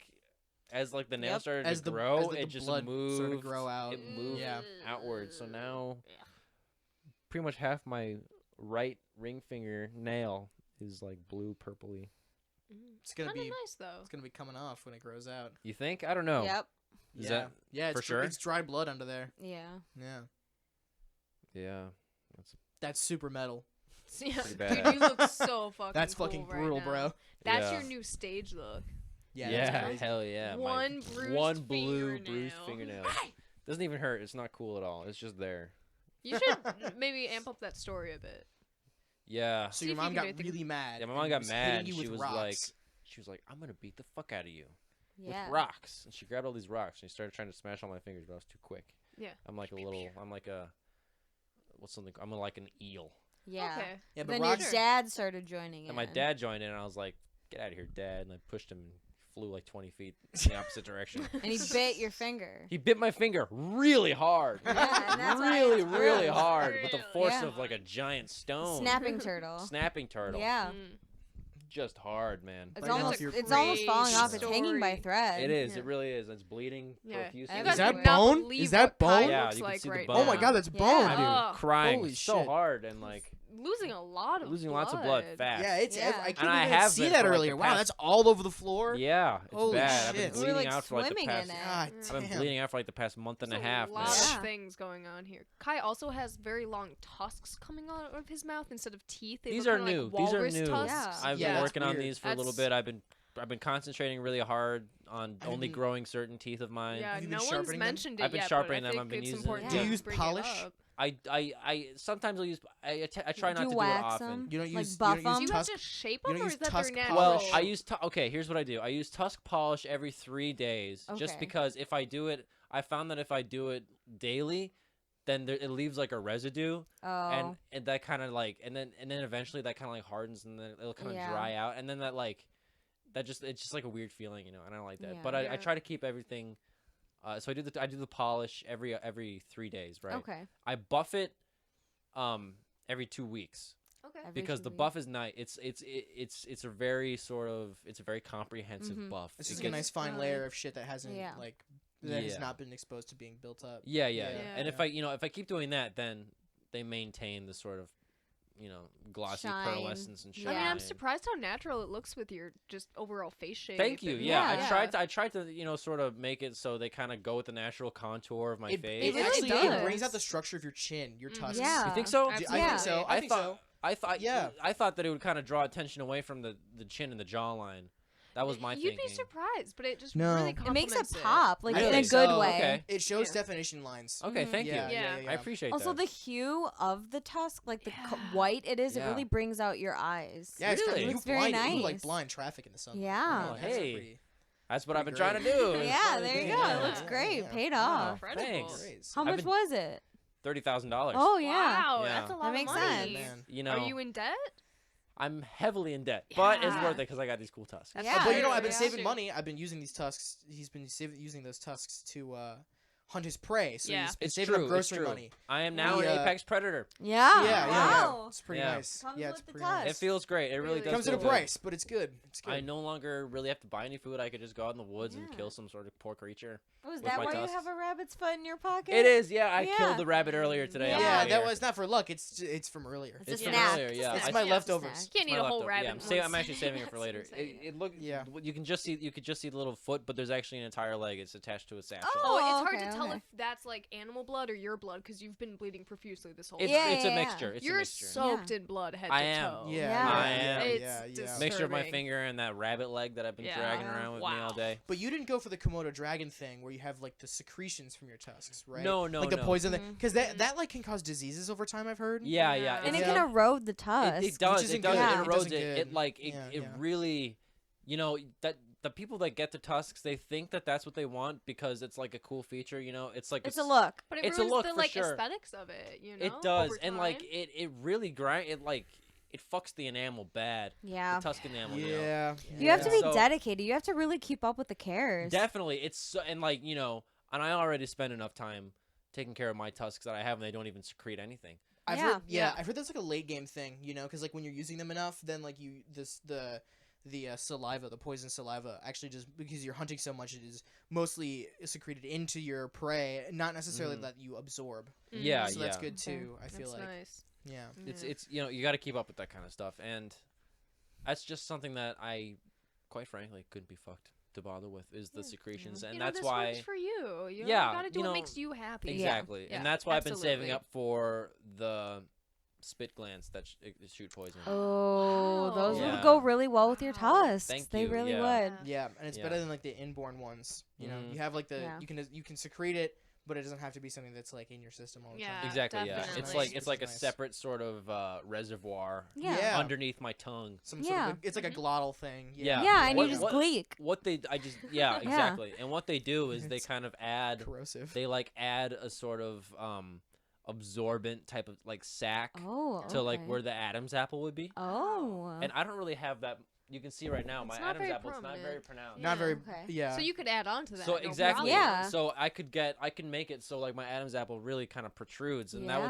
Yep. started As to the grow, as the it just blood moved. started to grow out. It moved Yeah. outward. So now, pretty much half my right ring finger nail is like blue, purpley. It's gonna Kind of be nice though. it's gonna be coming off when it grows out. You think? I don't know. Yep. Is yeah, that yeah, for it's sure? It's dry blood under there. Yeah. Yeah, Yeah. that's super metal. Yeah. Pretty Dude, badass. you look so fucking. That's cool fucking right brutal, now. bro. That's Yeah. your new stage look. Yeah, Yeah, that's crazy. hell yeah. One my bruised one bruised fingernail. fingernail. Doesn't even hurt. It's not cool at all. It's just there. You should maybe amp up that story a bit. Yeah. So See your if you mom can got do anything- really mad. Yeah, my and mom got was mad. hitting you She with was like, rocks. I'm gonna beat the fuck out of you. with Yeah. rocks, and she grabbed all these rocks, and she started trying to smash all my fingers, but I was too quick. Yeah. I'm like an eel. Yeah. Okay. Yeah, but Then rocks. your dad started joining in. And my dad joined in, and I was like, "Get out of here, Dad!" And I pushed him, and flew like 20 feet in the opposite direction. And he bit your finger. He bit my finger really hard. Yeah, and that's why really, it's really bruised. hard, with the force Yeah. of like a giant stone. Snapping turtle. Snapping turtle. Yeah. Just hard, man. It's Right now, almost if you're it's almost falling crazy off. It's hanging by story. thread. It is. Yeah. It really is. It's bleeding Yeah. profusely. You Is guys that would not bone? believe Is that what pie bone? Yeah, looks you can like see the right bone. Oh my now. god, that's Yeah. bone, dude. Ugh. Crying Holy so shit. hard and like Losing a lot of losing lots of blood fast. Yeah, it's. Yeah. I And couldn't I even have see been that for, like, earlier. the Wow, past- that's all over the floor. Yeah, it's Holy bad. I've shit. been We were, bleeding like, out for like the swimming past. in it. God I've been damn. bleeding out for like the past month and a half. A lot man. Yeah. of things going on here. Kai also has very long tusks coming out of his mouth instead of teeth. They These look are kinda new. Like These are walrus new. tusks. I've Yeah, been that's working on weird. these for a little That's- bit. I've been concentrating really hard on Have only you been- growing certain teeth of mine. Yeah, Have you no been one's sharpening them? mentioned it I've been yet, sharpening but I them. think I've been it's using- important Do you to use bring it polish? up. I sometimes I'll use. I try Do not you to do it wax often. them? You don't Like use. buff you don't Do use you have tusk. to shape you them, don't or use is that tusk their polish? Well, natural? I use okay. Here's what I do. I use tusk polish every 3 days, just Okay. because if I do it, I found that if I do it daily, then it leaves like a residue, Oh. and that kind of like, and then eventually that kind of like hardens, and then it'll kind of Yeah. dry out, and then it's just like a weird feeling, and I don't like that. Yeah. But I Yeah. try to keep everything. So I do the polish every 3 days, right? Okay. I buff it, every 2 weeks. Okay. Every Because 2 the weeks. buff is nice. It's a very it's a very comprehensive Mhm. buff. It's It just a gets- nice fine Oh, layer yeah. of shit that hasn't Yeah. like that has Yeah. not been exposed to being built up. Yeah. Yeah. And Yeah. if I keep doing that, then they maintain the sort of, glossy Shine. pearlescence and shine. Yeah. I mean, I'm surprised how natural it looks with your just overall face shape. Thank you. and- Yeah, Yeah. I tried to sort of make it so they kind of go with the natural contour of my It face. really actually does. it brings out the structure of your chin, your Mhm. tusks. Yeah. You think so? I think Yeah. so. I think so. I thought that it would kind of draw attention away from the chin and the jawline. That was my You'd thinking. be surprised, but it just No. really It makes complements it pop, like in Really? a good So, way. Okay. It shows Yeah. definition lines. Okay, Mhm. thank Yeah, you. yeah, Yeah. yeah. I appreciate Also, that. the hue of the tusk, like the Yeah. white it is, it Yeah. really brings out your eyes. Yeah, it's Really? you It's very blind, you like nice. blind traffic in the sun. Yeah. Oh, That's hey. pretty- That's what I've been pretty trying to great. do. Yeah, there you go. Yeah. It looks great. Yeah. Paid Wow. off. Incredible. Thanks. Great. How I've much been- was it? $30,000. Oh yeah. Wow, Yeah. that's a lot That makes of money. sense. Man. You know, Are you in debt? I'm heavily in debt, but it's Yeah. worth it because I got these cool tusks. That's Yeah. But you know, fair, I've been yeah. saving money. I've been using these tusks. He's been using those tusks to hunt his prey. So Yeah. he's been It's saving true. up grocery it's true. money. I am now Yeah. an apex predator. Yeah. Yeah, Wow. It's pretty Yeah. nice. Comes Yeah, with it's the pretty nice. It feels great. It really Really does. Comes at feel a good. price, but it's good. It's good. I no longer really have to buy any food. I could just go out in the woods and Yeah. kill some sort of poor creature. Oh, is with that my why tusks. you have a rabbit's foot in your pocket? It is, yeah. I Yeah. killed the rabbit earlier today. Yeah. I'm Yeah, out that here. was not for luck. It's from earlier. It's a It's from snack. earlier, yeah. It's I- my Yeah, leftovers. snack. Can't eat My a whole leftover. rabbit. Yeah, in I'm one actually saving it for later. That's insane. It look. Yeah. You can just see the little foot, but there's actually an entire leg. It's attached to a satchel. Oh, it's Oh, hard okay, to tell okay. if that's like animal blood or your blood because you've been bleeding profusely this whole It's time. Yeah, it's a yeah, yeah. mixture. It's a You're mixture. soaked in blood head I to am. toe. Yeah. I am. It's yeah. Mixture of my disturbing. finger and that rabbit leg that I've been Yeah. dragging around with me all Wow. day. But you didn't go for the Komodo dragon thing where you have like the secretions from your tusks, right? No, like the no. poison Mhm. because that like can cause diseases over time. I've heard. Yeah, Yeah. yeah. And it it's- can Yeah. erode the tusk. It does. isn't It does. good. Yeah. It It erodes doesn't it. good. It like Yeah, it yeah. really, that the people that get the tusks, they think that that's what they want because it's like a cool feature. It's like It's a look. But it It's a ruins look the for like sure. aesthetics of it, It does, over and like time. it really grind. It fucks the enamel bad. Yeah. The tusk enamel. Yeah. You have to be So- dedicated. You have to really keep up with the cares. Definitely, it's so, and like and I already spend enough time taking care of my tusks that I have, and they don't even secrete anything. I've Yeah. heard. Yeah. I've heard that's like a late game thing. Because like when you're using them enough, then like the saliva, the poison saliva, actually just because you're hunting so much, it is mostly secreted into your prey, not necessarily Mhm. that you absorb. Yeah, So that's yeah. good Okay. too. I feel That's like. nice. Yeah. It's you got to keep up with that kind of stuff, and that's just something that I, quite frankly, couldn't be fucked to bother with is the Yeah. secretions, and You know, that's this why works for you. You Yeah, gotta do you what know, makes you happy. exactly, Yeah, and that's why I've been saving absolutely. up for the spit glands that shoot poison. Oh, those Yeah. would go really well with your Wow. tusks. Thank they you, really yeah. would. Yeah, and it's Yeah. better than like the inborn ones. Mhm. You have like the Yeah. you can secrete it, but it doesn't have to be something that's like in your system all the Yeah. time. Exactly. Yeah. definitely. It's like Which it's like a is nice. separate sort of reservoir Yeah. underneath my tongue. Some sort Yeah. of it's like a glottal thing. Yeah. Yeah, and What- you just what- gleek. What they exactly. And what they do is they It's kind of add corrosive. they like add a sort of absorbent type of like sac Oh. to like okay. where the Adam's apple would be. Oh. And I don't really have that. You can see right now It's my not Adam's very apple. It's not very prominent. pronounced. Not very. Okay. Yeah. So you could add on to that. So no exactly. problem. Yeah. So I can make it so like my Adam's apple really kind of protrudes, and that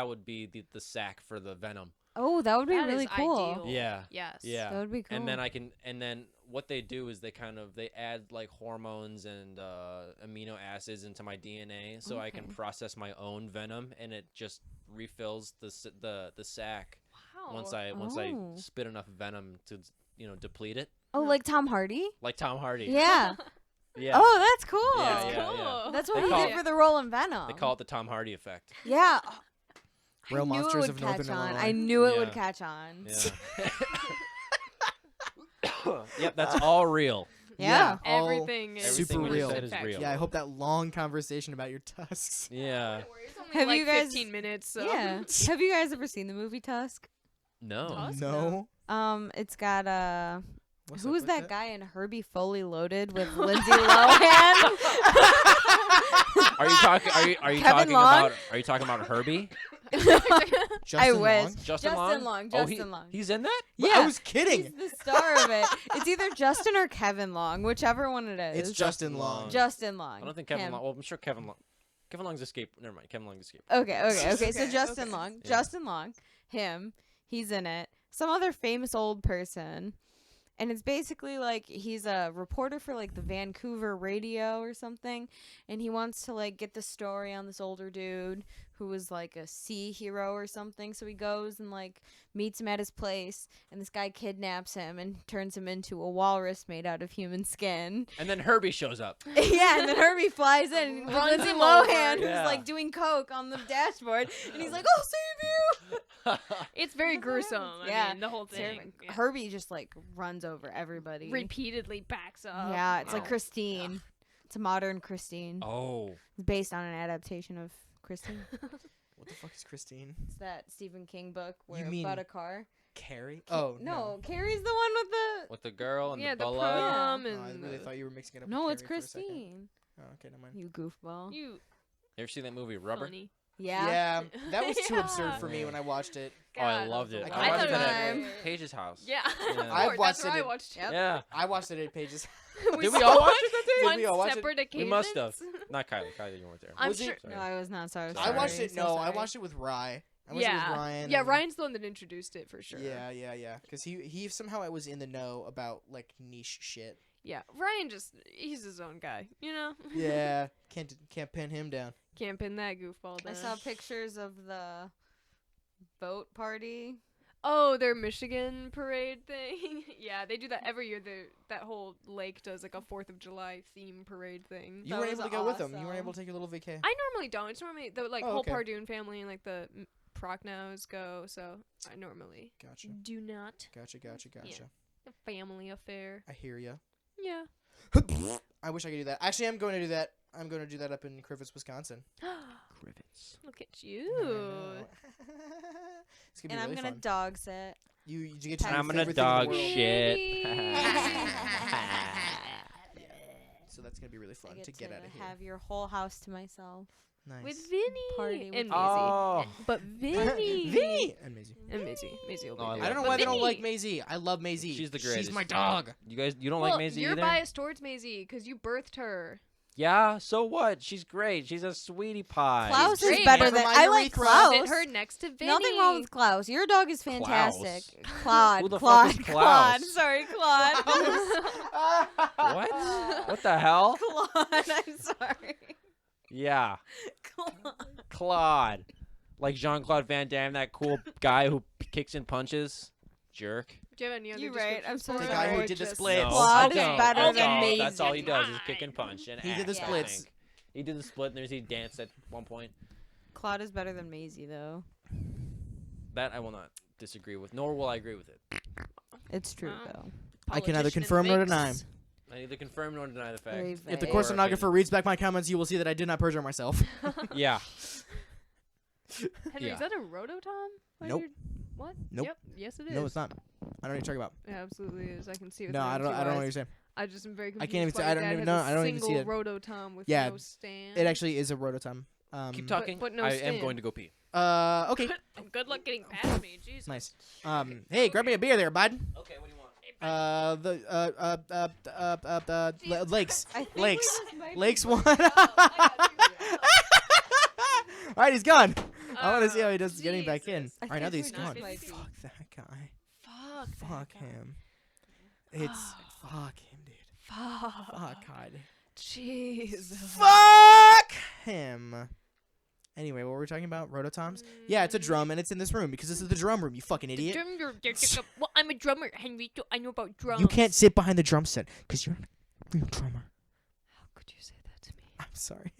would be the sac for the venom. Oh, that would be That really is cool. ideal. Yeah. Yes. Yeah. That would be cool. And then what they do is they add like hormones and amino acids into my DNA, so I can Okay. process my own venom, and it just refills the sac Wow. once I Oh. spit enough venom to deplete it, Oh, like Tom Hardy? like Tom Hardy. Yeah. Yeah. Oh, that's cool. Yeah, That's yeah, cool. yeah. That's They what he call did it- for the role in Venom. They call it the Tom Hardy effect. Yeah. Real I knew monsters it would of catch Northern on. Illinois. I knew it Yeah. would catch on. Yeah. Yep, that's all real. Yeah. all Everything is super we real. said is real. Yeah, I hope that long conversation about your tusks. Yeah. Don't worry, it's only Have like you guys- 15 minutes. So. Yeah. Have you guys ever seen the movie Tusk? No. Tusk? No. It's got What's who's up with that guy in Herbie Fully Loaded with Lindsay Lohan? Are you talking? Are you Kevin talking Long? about? Are you talking about Herbie? Justin I Long? wish. Justin Justin Long? Long. Oh, Justin Long. he's in that? But Yeah. I was kidding. He's the star of it. It's either Justin or Kevin Long, whichever one it is. It's Justin Long. Justin Long. I don't think Kevin Him. Long. Well, I'm sure Kevin Long. Kevin Long's escape. Never mind. Kevin Long's escape. Okay. So Okay, Justin okay. Long. Yeah. Justin Long. Him. He's in it. Some other famous old person. And it's basically like he's a reporter for like the Vancouver radio or something, and he wants to like get the story on this older dude who was like a sea hero or something. So he goes and like meets him at his place, and this guy kidnaps him and turns him into a walrus made out of human skin. And then Herbie shows up. Yeah, and then Herbie flies in and Runs Lindsay him Lohan, over. who's Yeah. like doing coke on the dashboard, and he's like, "I'll save you." It's very gruesome. Yeah. I mean, the whole It's thing. terrifying. Yeah. Herbie just like runs over everybody. Repeatedly backs up. Yeah, it's like Wow. Christine. It's a modern Christine. Oh. It's based on an adaptation of Christine. What the fuck is Christine? It's that Stephen King book where mean- about a car. Carrie? Oh, No, Carrie's the one with the. With the girl and Yeah, the the Bud prom Oh, and I really the- thought you were mixing it up. No, with it's Carrie for a second. Christine. Oh, okay, never mind. You goofball. You You ever seen that movie Rubber? funny. Yeah. Yeah, that was too absurd Yeah. for me when I watched it. Oh, I God, loved that's it. a I I lot. watched it thought it at was Paige's house. Yeah. Yeah. I've watched That's where it I in- watched Yep. Yeah. I watched it at Pages. Did we all watch it that day? Did On we all watch it? separate We occasions? must have. Not Kylie. Kylie, you weren't there. I'm Was it- sure. No, I was not sorry. I I watched sorry, it. so No, I sorry. watched it with Rye. I watched it Yeah. with Ryan. Yeah, and- Ryan's the one that introduced it for sure. Yeah. Because he somehow I was in the know about like niche shit. Yeah. Ryan he's his own guy, you know? Yeah, can't pin him down. Can't pin that goofball down. I saw pictures of the boat party. Oh, their Michigan parade thing. Yeah, they do that every year. That whole lake does like a 4th of July theme parade thing. You That weren't was able to go with them. You weren't awesome. able to take your little vacay. I normally don't. It's normally the Oh, whole okay. Pardoon family and like the Prochnows go. So I normally Gotcha. do not. Gotcha. A family affair. I hear ya. Yeah. I wish I could do that. Actually, I'm going to do that. I'm going to do that up in Crivets, Wisconsin. Crivets. Look at I you. know. It's gonna be And I'm really gonna fun. dog sit. You get to do I'm your gonna favorite thing in the dog world. shit. So that's gonna be really I fun get to get out of here. have your whole house to myself. Nice. With Vinny Party with and Maisie. Maisie. Oh. But Vinny. Vinny and Maisie. And Maisie. Maisie will be Oh, I there. I don't know But why they don't Vinny- like Maisie. I love Maisie. She's the She's greatest. my dog. You don't Well, like Maisie you're either? biased towards Maisie because you birthed her. Yeah, so what? She's great. She's a sweetie pie. Klaus is great. better Never than mind I your like urethra. Klaus. Sit her next to Vinny. Nothing wrong with Klaus. Your dog is fantastic. Klaus? Claude. Who the fuck Claude. is Claude. Klaus? Sorry, Claude. What? What the hell? Claude. I'm sorry. Yeah, Claude. Claude. Like Jean-Claude Van Damme, that cool guy who kicks and punches. Jerk. Do you have any other You're right, I'm descriptions so for The her, guy who or did the just- splits. No, Claude I is don't. better That's than all- Maisie. That's all he does is kick and punch and He did act, the I splits. think. He did the split, and he danced at one point. Claude is better than Maisie, though. That I will not disagree with, nor will I agree with it. It's true, Wow. though. I can neither Politician in confirm nor mix. deny. I neither confirm nor deny the fact. Very If the vague. course- stenographer reads back my comments, you will see that I did not perjure myself. Yeah. Henry, Yeah. is that a rototom? Nope. What? Nope. Yep. Yes, it is. No, it's not. I don't know what you're talking about. It absolutely is. I can see it. No, I don't know what you're saying. I just am very I confused. can't even why say- I don't your dad even has know. a I don't even see single it. rototom with Yeah, no stand. It actually is a rototom. Keep talking. but no I am stand. going to go pee. Okay. Good luck getting past me. Jesus. Nice. Hey, grab me a beer there, bud. Okay, what do you want? Lakes. I think Lakes. we just might be Lakes going- one. Oh, All right, he's gone. I want to see how he does getting back in. Jesus. I All right, now that think he's we gone. just might be. Fuck that guy. Fuck. Fuck him. It's fuck him, dude. Fuck. Fuck God. Jeez. Fuck him. Anyway, what were we talking about? Rototoms? Yeah, it's a drum, and it's in this room because this is the drum room. You fucking idiot. Well, I'm a drummer, Henry. I know about drums. You can't sit behind the drum set because you're a real drummer. How could you say that to me? I'm sorry.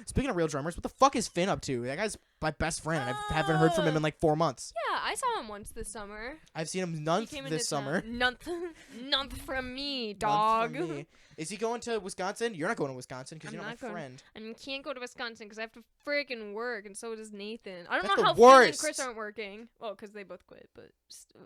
Speaking of real drummers, what the fuck is Finn up to? That guy's my best friend. And I haven't heard from him in like 4 months. Yeah, I saw him once this summer. I've seen him He none came this into summer. town. None from me, None dog. from me. Is he going to Wisconsin? You're not going to Wisconsin because I'm you're not not my going. friend. I mean, can't go to Wisconsin because I have to freaking work, and so does Nathan. I don't That's know the how Finn and worst. Chris aren't working. Well, because they both quit, but still.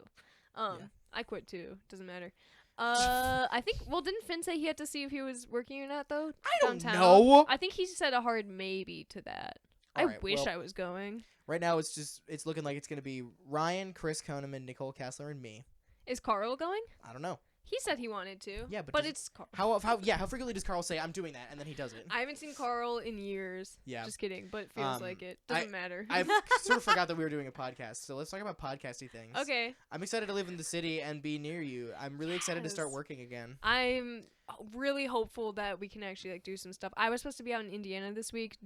Yeah. I quit too. Doesn't matter. I think. Well, didn't Finn say he had to see if he was working or not though? I don't downtown? know. I think he said a hard maybe to that. I Alright, wish well, I was going. Right now, it's looking like it's going to be Ryan, Chris Koneman, Nicole Kessler, and me. Is Carl going? I don't know. He said he wanted to. Yeah, but does- it's Carl. How frequently does Carl say, I'm doing that, and then he does it? I haven't seen Carl in years. Yeah. Just kidding, but it feels like it. Doesn't matter. I've sort of forgot that we were doing a podcast, so let's talk about podcasty things. Okay. I'm excited to live in the city and be near you. I'm really excited to start Yes. working again. I'm really hopeful that we can actually like do some stuff. I was supposed to be out in Indiana this week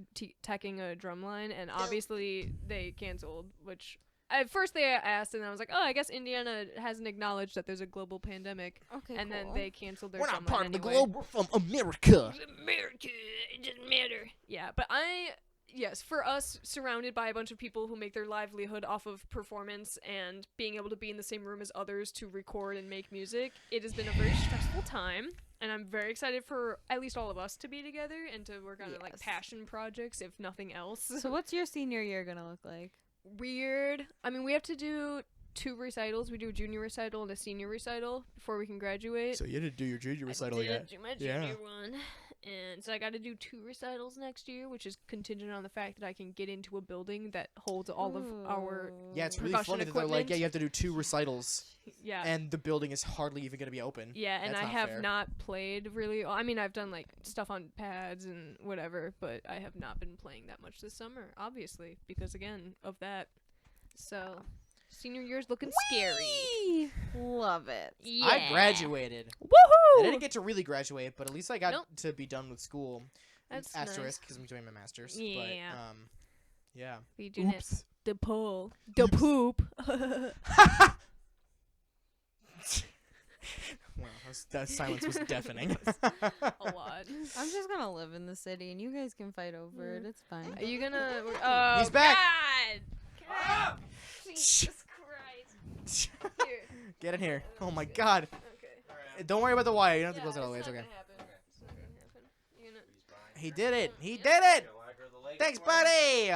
teching a drum line, and obviously they canceled, which at first they asked, and I was like, oh, I guess Indiana hasn't acknowledged that there's a global pandemic, Okay, and then cool. they canceled their We're drum not part line of the anyway. globe. We're from America. America, it doesn't matter. Yeah, but yes, for us, surrounded by a bunch of people who make their livelihood off of performance and being able to be in the same room as others to record and make music, it has been a very stressful time. And I'm very excited for at least all of us to be together and to work on like Yes. passion projects, if nothing else. So what's your senior year gonna look like? Weird. I mean, we have to do 2 recitals. We do a junior recital and a senior recital before we can graduate. So you didn't do your junior recital I didn't yet. do my Yeah. junior one. And so I got to do 2 recitals next year, which is contingent on the fact that I can get into a building that holds all of our. Yeah, it's really Percussion funny that they're like, equipment. yeah, you have to do 2 recitals, Yeah. and the building is hardly even going to be open. Yeah, and That's I not have fair. not played really. I mean, I've done like stuff on pads and whatever, but I have not been playing that much this summer, obviously, because again of that. So, senior year's looking scary. Love it. Yeah. I graduated. Woohoo! I didn't get to really graduate, but at least I got Nope. to be done with school. That's Asterisk, because I'm doing my master's. Yeah. But, yeah. We do this. Oops. The pull. The poop. Wow, that silence was deafening. A lot. I'm just gonna live in the city, and you guys can fight over it. It's fine. Are you gonna? Oh, He's back. God. Jesus Christ. Here. Get in here. Oh my god. Okay. Don't worry about the wire. You don't have to close it all the way. It's okay. He did it. He did it. Thanks, buddy.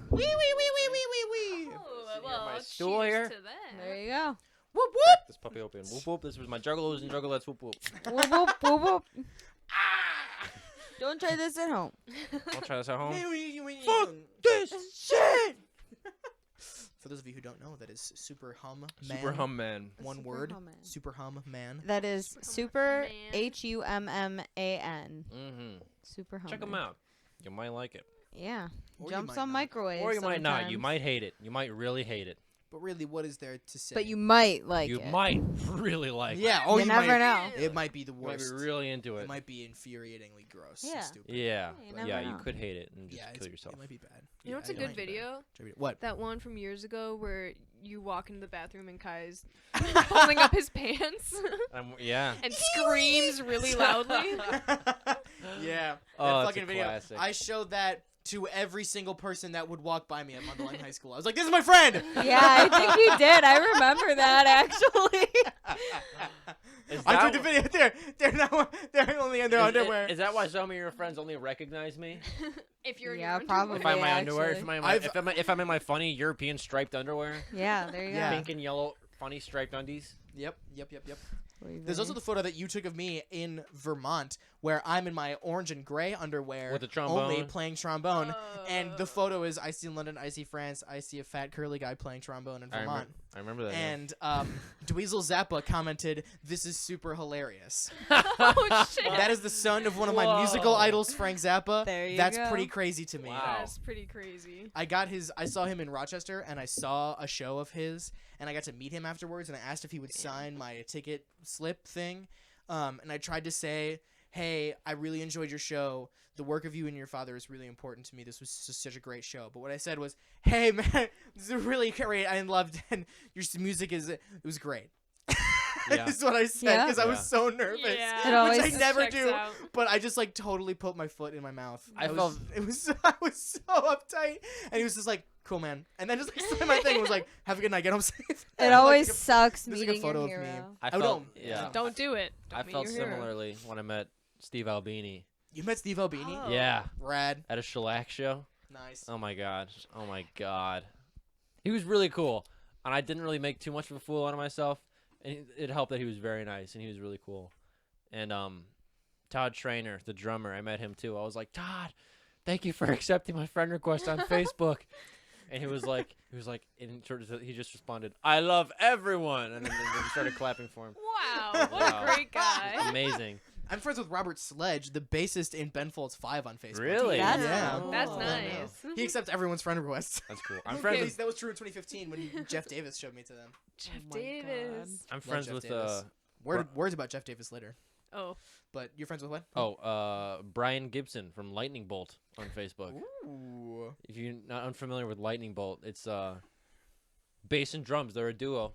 Wee, wee, wee, wee, wee, wee, wee. Oh, my well, stool cheers here. to that. There you go. Whoop, whoop. Crack this puppy open. Whoop whoop. This was my juggalos and juggalettes. Whoop whoop. Whoop, whoop, whoop, whoop. Don't try this at home. I'll try this at home. Fuck this shit. For those of you who don't know, that is Super Hum Man. Super hum man. One Super word. Hum Man. Super Hum Man. That is Super super HUMMAN. Mm-hmm. Super hum. Check them out. You might like it. Yeah. Or you Jump might some not. microwaves. Or you might not. You sometimes. might hate it. You might really hate it. But really, what is there to say? But you might like You it. might really like Yeah. it. Oh, You might, never know. It might be the You might be worst. really into It it. might be infuriatingly gross. Yeah. And stupid. Yeah. You never Yeah, know. you could hate it and just Yeah, kill yourself. It might be bad. You know what's a it good might be bad. video? What? That one from years ago where you walk into the bathroom and Kai's pulling up his pants Yeah. and screams really loudly. Yeah. Oh, that it's fucking a video. classic. I showed that to every single person that would walk by me at Mundelein High School. I was like, "This is my friend." Yeah, I think you did. I remember that actually. I took the video. They're only in their underwear. Is that why some of your friends only recognize me? If you're in Yeah, your probably. If I'm in my actually. underwear, if I'm in my funny European striped underwear, Yeah, there you Yeah. pink and yellow funny striped undies. Yep. go. There's also the photo that you took of me in Vermont, where I'm in my orange and gray underwear, With the trombone. only playing trombone. And the photo is I see London, I see France, I see a fat curly guy playing trombone in Vermont. I remember that. And Dweezil Zappa commented, "This is super hilarious." Oh shit. That is the son of one of my musical Whoa. idols, Frank Zappa. There you That's go. pretty crazy to me. Wow. That's pretty crazy. I saw him in Rochester, and I saw a show of his, and I got to meet him afterwards, and I asked if he would sign my ticket slip thing, and I tried to say, "Hey, I really enjoyed your show. The work of you and your father is really important to me. This was just such a great show." But what I said was, "Hey, man, this is really great. I loved, and your music it was great." Yeah. That's what I said Yeah. because I was Yeah. so nervous, Yeah. It which always I never checks do. out. But I just totally put my foot in my mouth. I I was so uptight, and he was just like, "Cool, man," and then just signed my thing and was like, "Have a good night, get home safe." It always sucks there's like a meeting photo your of me. hero. I I felt, don't- yeah. Don't do it. I Don't meet felt your hero. similarly when I met Steve Albini. You met Steve Albini? Oh. Yeah, Rad. at a shellac show. Nice. Oh my god. Oh my god. He was really cool, and I didn't really make too much of a fool out of myself. And it helped that he was very nice and he was really cool. And Todd Trainer, the drummer, I met him too. I was like, "Todd, thank you for accepting my friend request on Facebook." And he was like, he just responded, "I love everyone," and then we started clapping for him. Wow, what Wow. a great guy. Amazing. I'm friends with Robert Sledge, the bassist in Ben Folds 5 on Facebook. Really? That's Yeah. cool. That's Oh. nice. He accepts everyone's friend requests. That's cool. I'm Okay. friends At with least that was true in 2015 when Jeff Davis showed me to them. Jeff Oh my Davis. I'm friends Jeff with Davis. Words about Jeff Davis later. Oh, But you're friends with what? Brian Gibson from Lightning Bolt on Facebook. Ooh. If you're not unfamiliar with Lightning Bolt, it's bass and drums. They're a duo.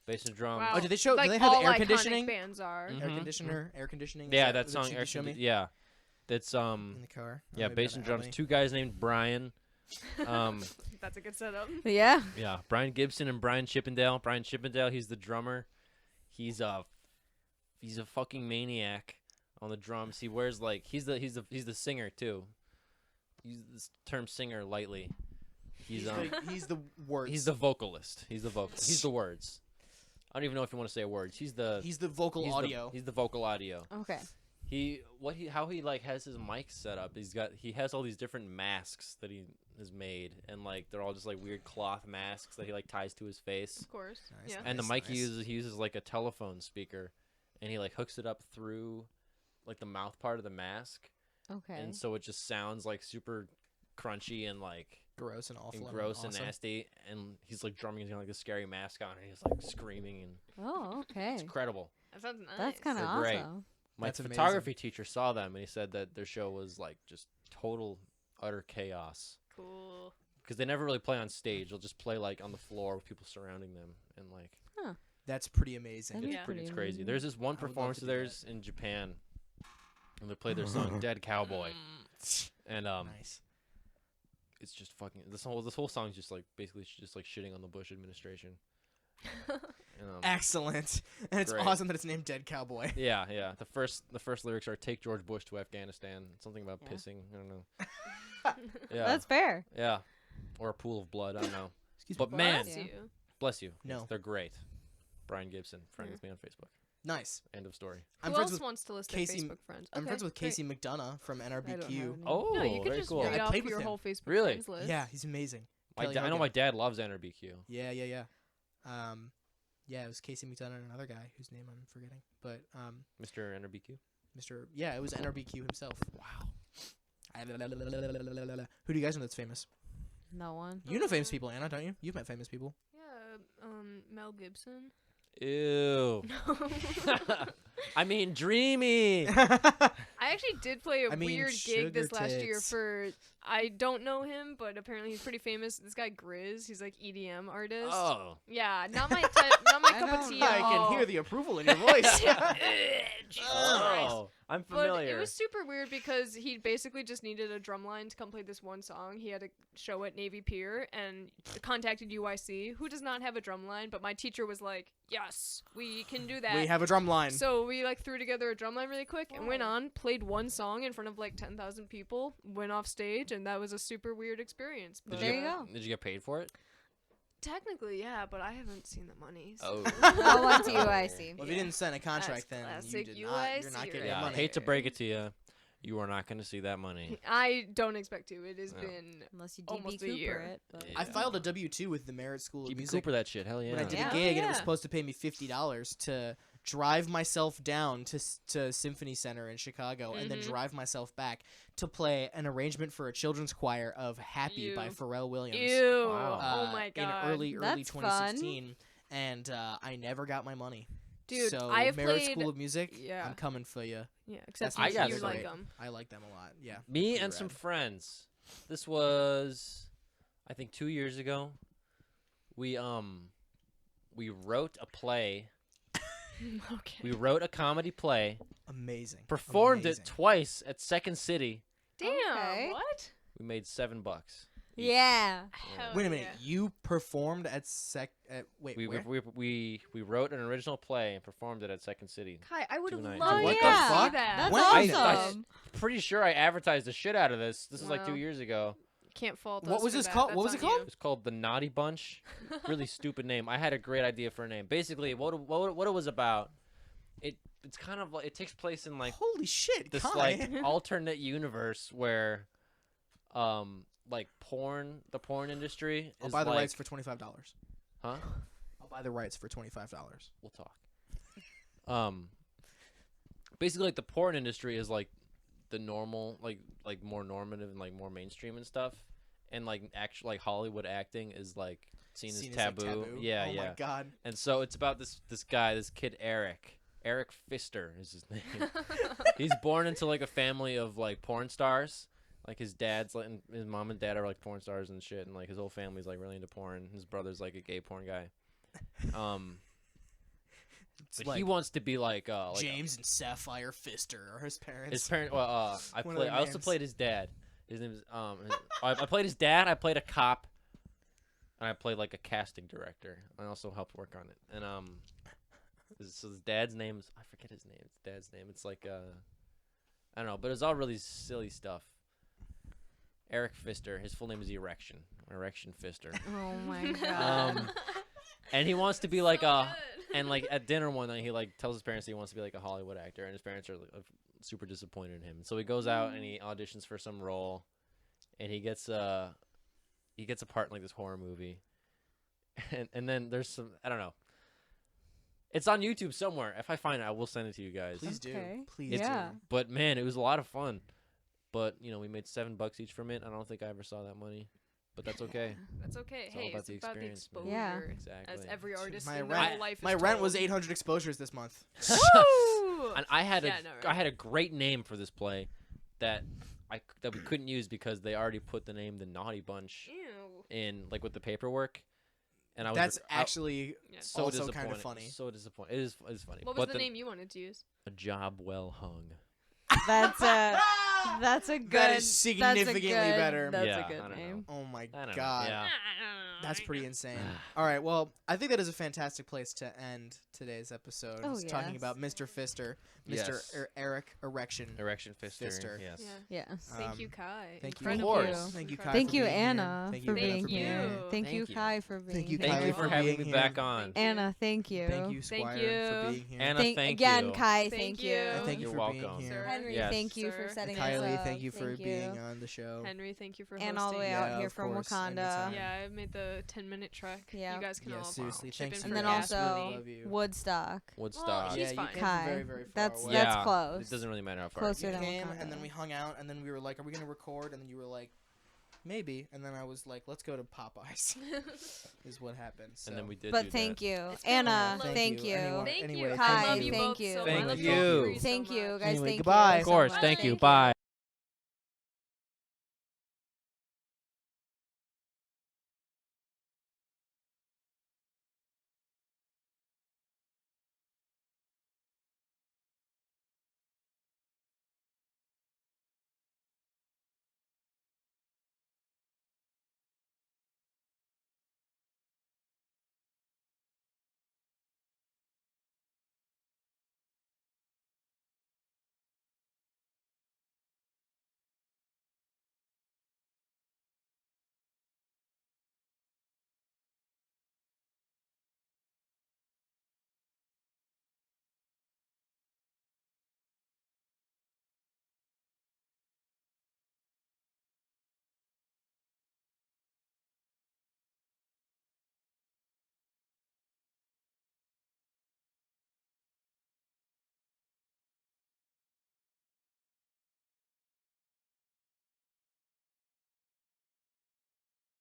Bass and drums. wow. Oh, did they show? Like do they have all air iconic conditioning? bands are. Mhm. Air conditioning. Yeah, Is that what song. you Air showed me yeah, that's in the car. Oh, yeah, maybe bass that'll and help drums. me. Two guys named Brian. That's a good setup. Yeah. Yeah, Brian Gibson and Brian Chippendale. Brian Chippendale, he's the drummer. He's a fucking maniac on the drums. He wears he's the singer too. Use this term singer lightly. He's the words. he's the vocalist. He's the vocal. He's the words. I don't even know if you want to say words. He's the vocal he's audio. he's the vocal audio. Okay. How he has his mic set up. He has all these different masks that he has made, and they're all just weird cloth masks that he ties to his face. Of course. Nice. Yeah. And the mic Nice. he uses a telephone speaker, and he hooks it up through the mouth part of the mask, Okay. and so it just sounds super crunchy and gross and awful. and gross and awesome. nasty. And he's drumming, he's got this scary mask on, and he's screaming, and Oh, okay. it's incredible. That sounds nice. That's kind of They're great. awesome. My That's amazing. photography teacher saw them, and he said that their show was just total utter chaos. cool. Because they never really play on stage. They'll just play on the floor with people surrounding them, and That's pretty amazing. That'd be Yeah. pretty it's crazy. amazing. There's this one I would love performance to of do theirs in Japan, and they played their song "Dead Cowboy," and Nice. it's just fucking this whole song's just basically just shitting on the Bush administration. And, Excellent. And it's Great. awesome that it's named Dead Cowboy. yeah. The first lyrics are "Take George Bush to Afghanistan." Something about Yeah. pissing. I don't know. Yeah, That's fair. yeah, or a pool of blood. I don't know. Excuse But me. man, Bless Yeah. you. bless you. No. Yes, they're great. Brian Gibson, friend Yeah. with me on Facebook. Nice. End of story. I'm Who friends else with wants to list Casey- their Facebook friends? I'm friends with great. Casey McDonough from I don't have NRBQ. any. Oh, No, you could very just cool. read Yeah, I off played with your him. whole Facebook Really? friends list. Yeah, he's amazing. Kelly I know Hogan. my dad loves NRBQ. Yeah. Yeah, it was Casey McDonough and another guy whose name I'm forgetting. But Mr. NRBQ. it was NRBQ himself. Wow. Who do you guys know that's famous? No one. You know famous people, Anna, don't you? You've met famous people. Yeah, Mel Gibson. Ew. No. I mean, dreamy. I actually did play a I mean, weird gig this sugar last year tits. for. I don't know him, but apparently he's pretty famous. This guy Grizz, he's EDM artist. Oh. Yeah, not my type, not my I cup of don't tea. know. at I can all. hear the approval in your voice. Oh. I'm But familiar. it was super weird because he basically just needed a drum line to come play this one song. He had a show at Navy Pier and contacted UIC, who does not have a drum line, but my teacher was like, yes, we can do that. We have a drum line. So we like threw together a drum line really quick and went on, played one song in front of like 10,000 people, went off stage, and that was a super weird experience. But There you go. Did you get paid for it? technically, yeah, but I haven't seen the money. So. Oh. I went to UIC. Well, if you didn't sign a contract, That's then you classic did not. You're not UIC getting right Yeah, I money. hate to break it to you. You are not going to see that money. I don't expect to. It has No. been Unless you almost DB a Cooper year. it. But Yeah. I filed a W-2 with the Merit School of Keep Music Cooper that shit. Hell yeah. when I did Yeah. a gig, and it was Yeah. supposed to pay me $50 to drive myself down to Symphony Center in Chicago and then Mhm. drive myself back to play an arrangement for a children's choir of "Happy" by Ew. Pharrell Williams. Ew. Wow. Oh my god. In early That's 2016, and I never got my money. Dude, so I have Merit played. School of Music, Yeah. I'm coming for you. Yeah, except I you, got you some- like them. I like them a lot. Yeah. Me Pretty and some rad. friends. This was, I think, 2 years ago. We wrote a play. Okay. We wrote a comedy play. Amazing. Performed Amazing. it twice at Second City. Damn. Okay. What? We made $7. Yeah. Hell Wait a minute. yeah. You performed at wait, We where? we wrote an original play and performed it at Second City. Kai, I would have 2 nights. loved What to the yeah. fuck? see that. That's When? awesome. Pretty sure I advertised the shit out of this. This is like Wow. 2 years ago. Can't fault What us was for this that. called? That's What was on it called? It was called The Naughty Bunch. Really stupid name. I had a great idea for a name. Basically, what it was about, it's kind of like, it takes place in like Holy shit! this Kai. like alternate universe where like the porn industry I'll is buy the like, rights for $25. huh? I'll buy the rights for $25. We'll talk. Basically, like the porn industry is like the normal, like more normative and like more mainstream and stuff, and like actual like Hollywood acting is like seen as like, taboo. Yeah, oh yeah. my god. And so it's about this guy, this kid Eric Pfister is his name. He's born into like a family of like porn stars. Like his dad's like, and his mom and dad are like porn stars and shit, and like his whole family's like really into porn. His brother's like a gay porn guy. It's But like he wants to be like James and Sapphire Pfister are his parents. his parent. Well, I One of their also names. played his dad. His name is I played his dad. I played a cop, and I played like a casting director. I also helped work on it. And so his dad's name is, I forget his name. His dad's name. It's like I don't know, but it's all really silly stuff. Eric Pfister. His full name is Erection Pfister. Oh my god. And he wants to be like and like at dinner one night he like tells his parents he wants to be like a Hollywood actor, and his parents are like, super disappointed in him. So he goes out and he auditions for some role, and he gets a part in like this horror movie, and then there's some, I don't know. It's on YouTube somewhere. If I find it, I will send it to you guys. Please do. Okay. Please Yeah. do. But man, it was a lot of fun. But you know, we made $7 each from it. I don't think I ever saw that money, but that's okay. That's okay. It's all Hey, about it's the about the experience, man. exposure. Yeah. Exactly. As every artist My in rent- their life is My rent was told. 800 exposures this month. Woo! And I had Yeah, no, I right. had a great name for this play that we couldn't use because they already put the name The Naughty Bunch Ew. in like with the paperwork, and I was That's actually Yeah. so also disappointed. kinda funny. So disappointed. It is funny. What was but the name you wanted to use? A job well hung. That's a good. That is significantly that's a good, better. That's Yeah, a I good don't know. name. Oh my I don't know. god. Yeah. That's pretty insane. All right, well, I think that is a fantastic place to end today's episode. Oh, It's talking yes. about Mr. Pfister, Mr. Yes. Eric Erection. Erection Pfister. Pfister. Yes. Yeah. Yes. Thank you, Kai. Thank you. Thank course. you. Thank you, Kai. Thank for you, being here. Anna, Thank for you, Anna, being for being here. here. Thank you, Thank you. Kai, for being Thank you, here. Thank Kylie, you for for having being me here. back on. Anna, thank you. Thank you, Thank Squire, you. for being here. Anna, thank again, you. Kai, Thank thank you. you. And thank you You're for welcome. being here. Sir. Henry, Yes. thank you for Sir. setting us Kylie, up. thank you for Thank being on the show. Henry, thank you for hosting. And all the way Yeah, out here of from course, Wakanda. anytime. Yeah, I made the 10-minute trek. Yeah. You guys can Yeah, all seriously, chip thanks in And for then for gas, gas also really money. love you. Woodstock. Woodstock. He's Yeah, you fine. came from Kai. very, very far That's away. that's close. It doesn't really matter how far. Closer You than came, Wakanda. and then we hung out, and then we were like, "Are we gonna record?" And then you were like, "Maybe." And then I was like, "Let's go to Popeyes." Is what happened. So. And then we did. But do thank that. you, It's cool. Anna. Thank Thank you. Anyone- Thank Anyway, you. Kai, I love you thank both you. so Thank much. I love you. both of so Thank you, much. guys. Anyway, Thank goodbye. you. Of course. so much. Thank you. Bye.